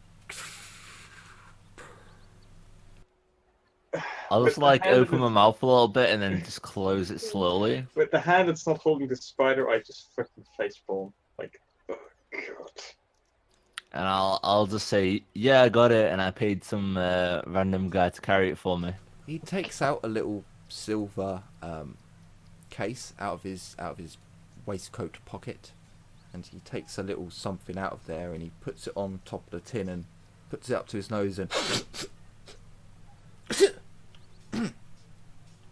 I'll just With the hand open of my it- mouth a little bit and then just close it slowly. With the hand that's not holding the spider, I just freaking facepalm. Oh god. And I'll just say, yeah, I got it, and I paid some random guy to carry it for me. He takes out a little silver case out of his waistcoat pocket, and he takes a little something out of there, and he puts it on top of the tin and puts it up to his nose and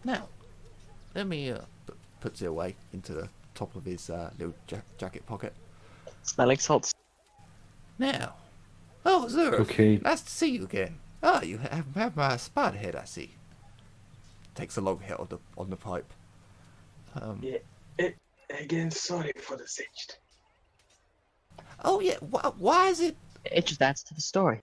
now let me puts it away into the top of his little jacket pocket. Smelling salts. Now, oh Zurich, Okay. nice to see you again. Ah, you have my spider head, I see. Takes a long hit on the pipe. Again, sorry for the singed. Oh yeah, why is it? It just adds to the story.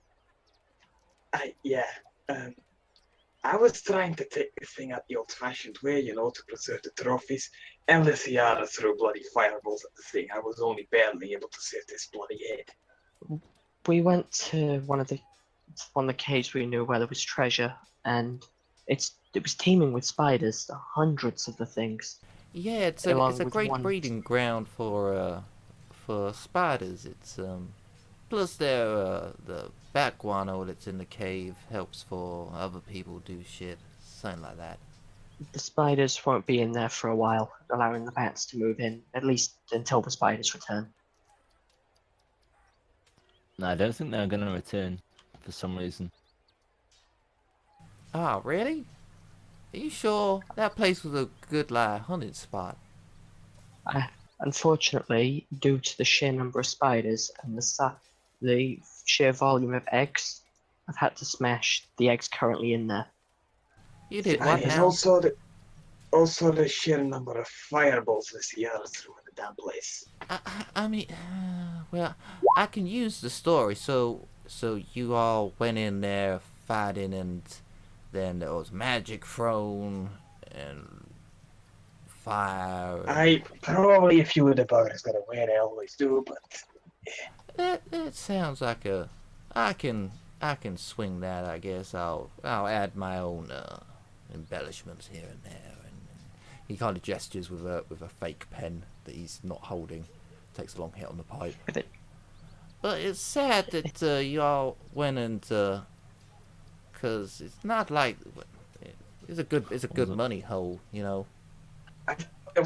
I was trying to take this thing out the old-fashioned way, to preserve the trophies. And Lysiara threw bloody fireballs at the thing. I was only barely able to save this bloody head. We went to one of the caves we knew where there was treasure, and it was teeming with spiders, hundreds of the things. Yeah, it's Along a with great one- breeding ground for for spiders. It's plus the bat guano that's in the cave helps for other people do shit, something like that. The spiders won't be in there for a while, allowing the bats to move in, at least until the spiders return. No, I don't think they're going to return for some reason. Ah, really? Are you sure that place was a good hunting spot? Unfortunately, due to the sheer number of spiders and the sheer volume of eggs, I've had to smash the eggs currently in there. You did what And now? also the sheer number of fireballs this year through the damn place. I mean, well, I can use the story. So you all went in there fighting, and then there was magic thrown and fire. I probably a few of the buggers got away, they always do, but That sounds like I can swing that. I guess I'll add my own embellishments here and there. And he kind of gestures with a fake pen that he's not holding. Takes a long hit on the pipe. But it's sad that you all went into, cause it's not like it's a good money hole, you know. I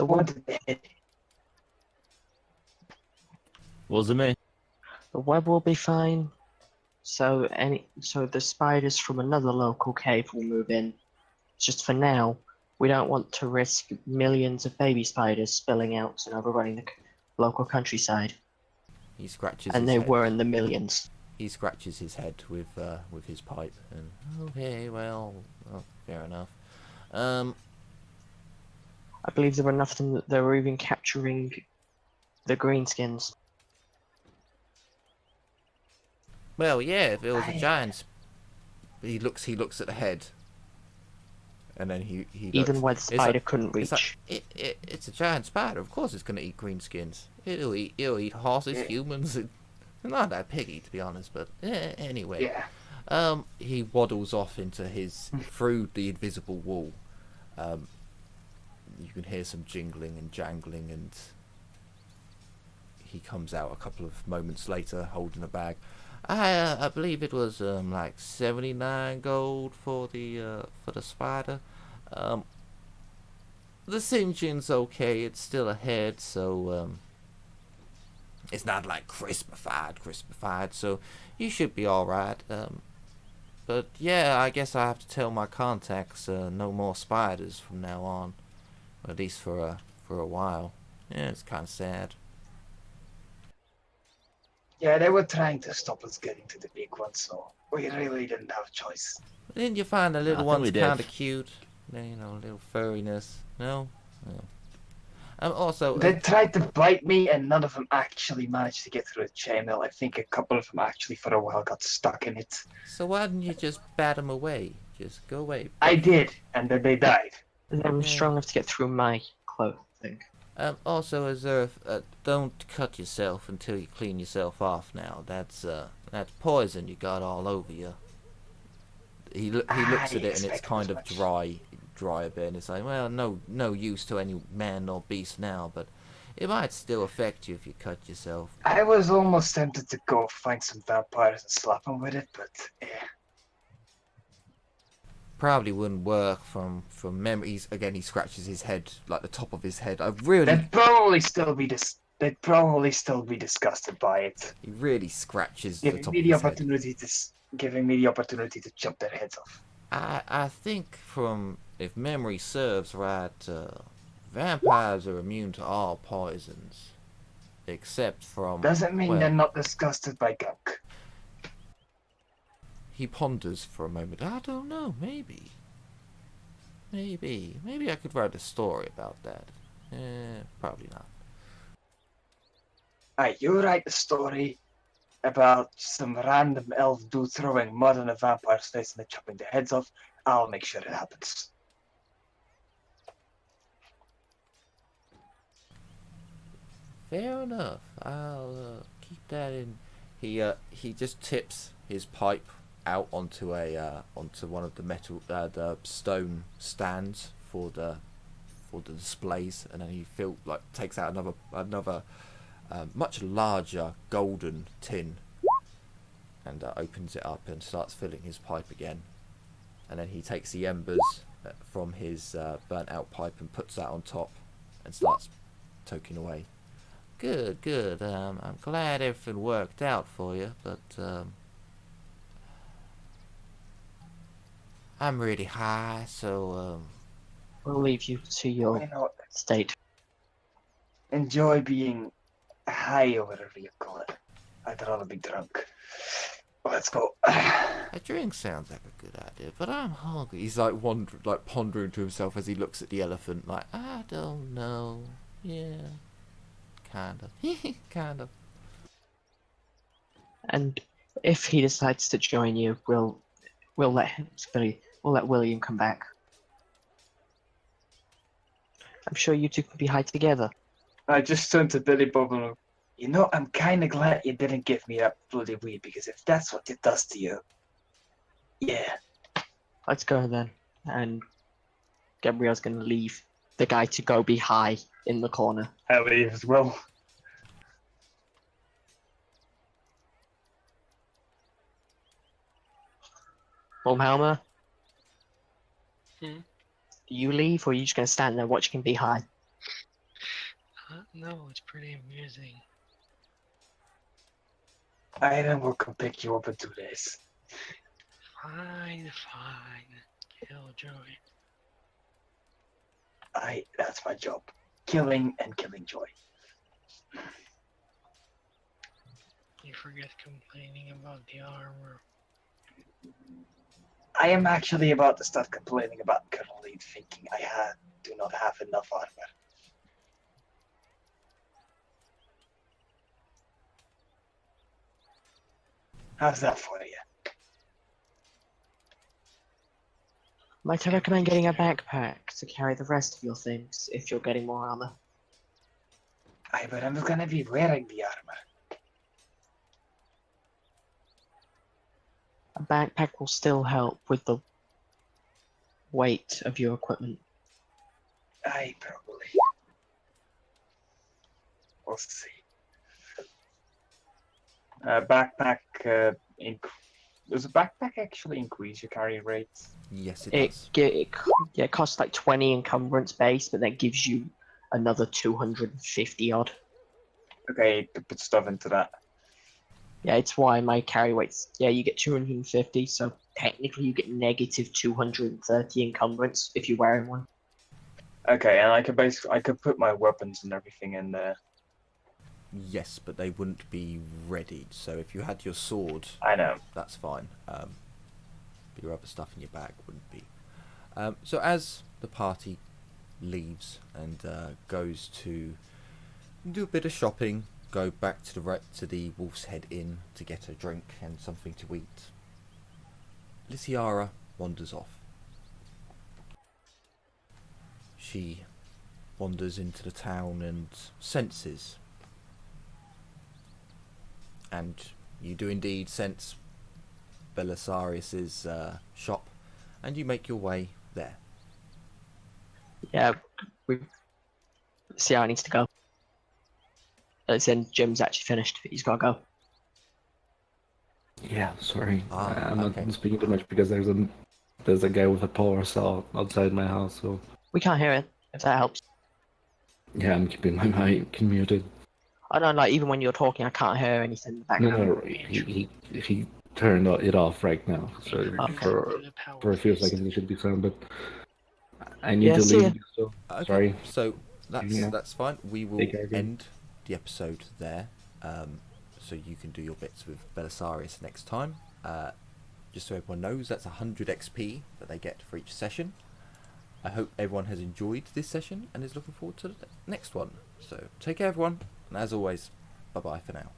wanted to hit. Wasn't me. The web will be fine. So the spiders from another local cave will move in. Just for now, we don't want to risk millions of baby spiders spilling out and overrunning the local countryside. He scratches And his they head. were in the millions. He scratches his head with his pipe, and okay, well, fair enough. I believe there were enough of them that they were even capturing the greenskins. Well, yeah, if it was a giant, he looks at the head, and then he Even looks. where the spider couldn't It's reach. like, it's a giant spider. Of course, it's gonna eat greenskins. It'll eat horses, humans. It's not that piggy, to be honest. But anyway, Yeah. he waddles off into through the invisible wall. You can hear some jingling and jangling, and he comes out a couple of moments later holding a bag. I believe it was like 79 gold for the spider. The singeing's okay. It's still ahead, so it's not like crispified. So you should be all right. But yeah, I guess I have to tell my contacts no more spiders from now on, or at least for a while. Yeah, it's kind of sad. Yeah, they were trying to stop us getting to the big one, so we really didn't have a choice. Didn't you find the little I think we ones did. kind of cute? You know, little furriness. No. Also, They tried to bite me, and none of them actually managed to get through the chainmail. I think a couple of them actually, for a while, got stuck in it. so why didn't you just bat them away? Just go away. I did, and then they died. They were Yeah. strong enough to get through my clothing. Also, Azurf, don't cut yourself until you clean yourself off. Now, that's poison you got all over you. He looks at it, and it's expected kind as of much. dry a bit. And it's like, well, no use to any man or beast now, but it might still affect you if you cut yourself. I was almost tempted to go find some vampires and slap them with it, but yeah. Probably wouldn't work from memories. Again, he scratches his head, like the top of his head. I really, They'd probably still be disgusted by it, he really scratches the giving top me of the his head. opportunity to chop their heads off. I think from, if memory serves right, vampires are immune to all poisons, except from. Doesn't mean well, they're not disgusted by gunk. He ponders for a moment. I don't know. Maybe I could write a story about that. Probably not. Alright, you write a story about some random elf dude throwing mud on a vampire's face and then chopping their heads off. I'll make sure it happens. Fair enough. I'll keep that in. He just tips his pipe out onto one of the the stone stands for the displays, and then he takes out another much larger golden tin, and opens it up and starts filling his pipe again. And then he takes the embers from his burnt out pipe and puts that on top and starts toking away. Good, good. I'm glad everything worked out for you, but I'm really high, so We'll leave you to your You know, state. enjoy being high or whatever you call it. I'd rather be drunk. Let's go. a drink sounds like a good idea, but I'm hungry. He's like pondering to himself as he looks at the elephant, like, I don't know. Yeah, kind of, kind of. And if he decides to join you, we'll let William come back. I'm sure you two can be high together. I just turned to Billy Bob and you know, I'm kind of glad you didn't give me that bloody weed, because if that's what it does to you, yeah. Let's go then. And Gabriel's gonna leave the guy to go be high in the corner. I leave as well. Wilhelmer, Hmm? you leave, or are you just gonna stand there watching him be high? No, it's pretty amusing. I then will come pick you up and do this. Fine, fine. Killjoy. That's my job. Killing and killing joy. You forget complaining about the armor. I am actually about to start complaining about currently thinking do not have enough armor. How's that for you? Might I recommend getting a backpack to carry the rest of your things if you're getting more armor? But I'm gonna be wearing the armor. A backpack will still help with the weight of your equipment. Probably. We'll see. Backpack. Does a backpack actually increase your carry rate? Yes, it It, does. it costs like 20 encumbrance base, but that gives you another 250 odd. Okay, to put stuff into that. Yeah, it's why my carry weight's, yeah, you get 250, so technically you get negative 230 encumbrance if you're wearing one. Okay, and I could put my weapons and everything in there. Yes, but they wouldn't be readied. So if you had your sword, I know. that's fine. But your other stuff in your bag wouldn't be. So as the party leaves and goes to do a bit of shopping, go back to the Wolf's Head Inn to get a drink and something to eat, Lysiara wanders off. She wanders into the town and senses. And you do indeed sense Belisarius's shop, and you make your way there. Yeah, we see how it needs to go. It's in Jim's actually finished. He's got to go. Yeah, sorry. I'm okay. not speaking too much because there's a guy with a power saw outside my house, so We can't hear it, if that helps. yeah, I'm keeping my mic muted. I don't like, even when you're talking, I can't hear anything in the No, background. he turned it off right now. So Okay. for a few seconds it should be fine, but I need Yeah, to see ya. leave. So Okay, sorry. so that's fine. We will Take care, again. end the episode there, so you can do your bits with Belisarius next time. Just so everyone knows, that's 100 XP that they get for each session. I hope everyone has enjoyed this session and is looking forward to the next one. So take care, everyone, and as always, bye bye for now.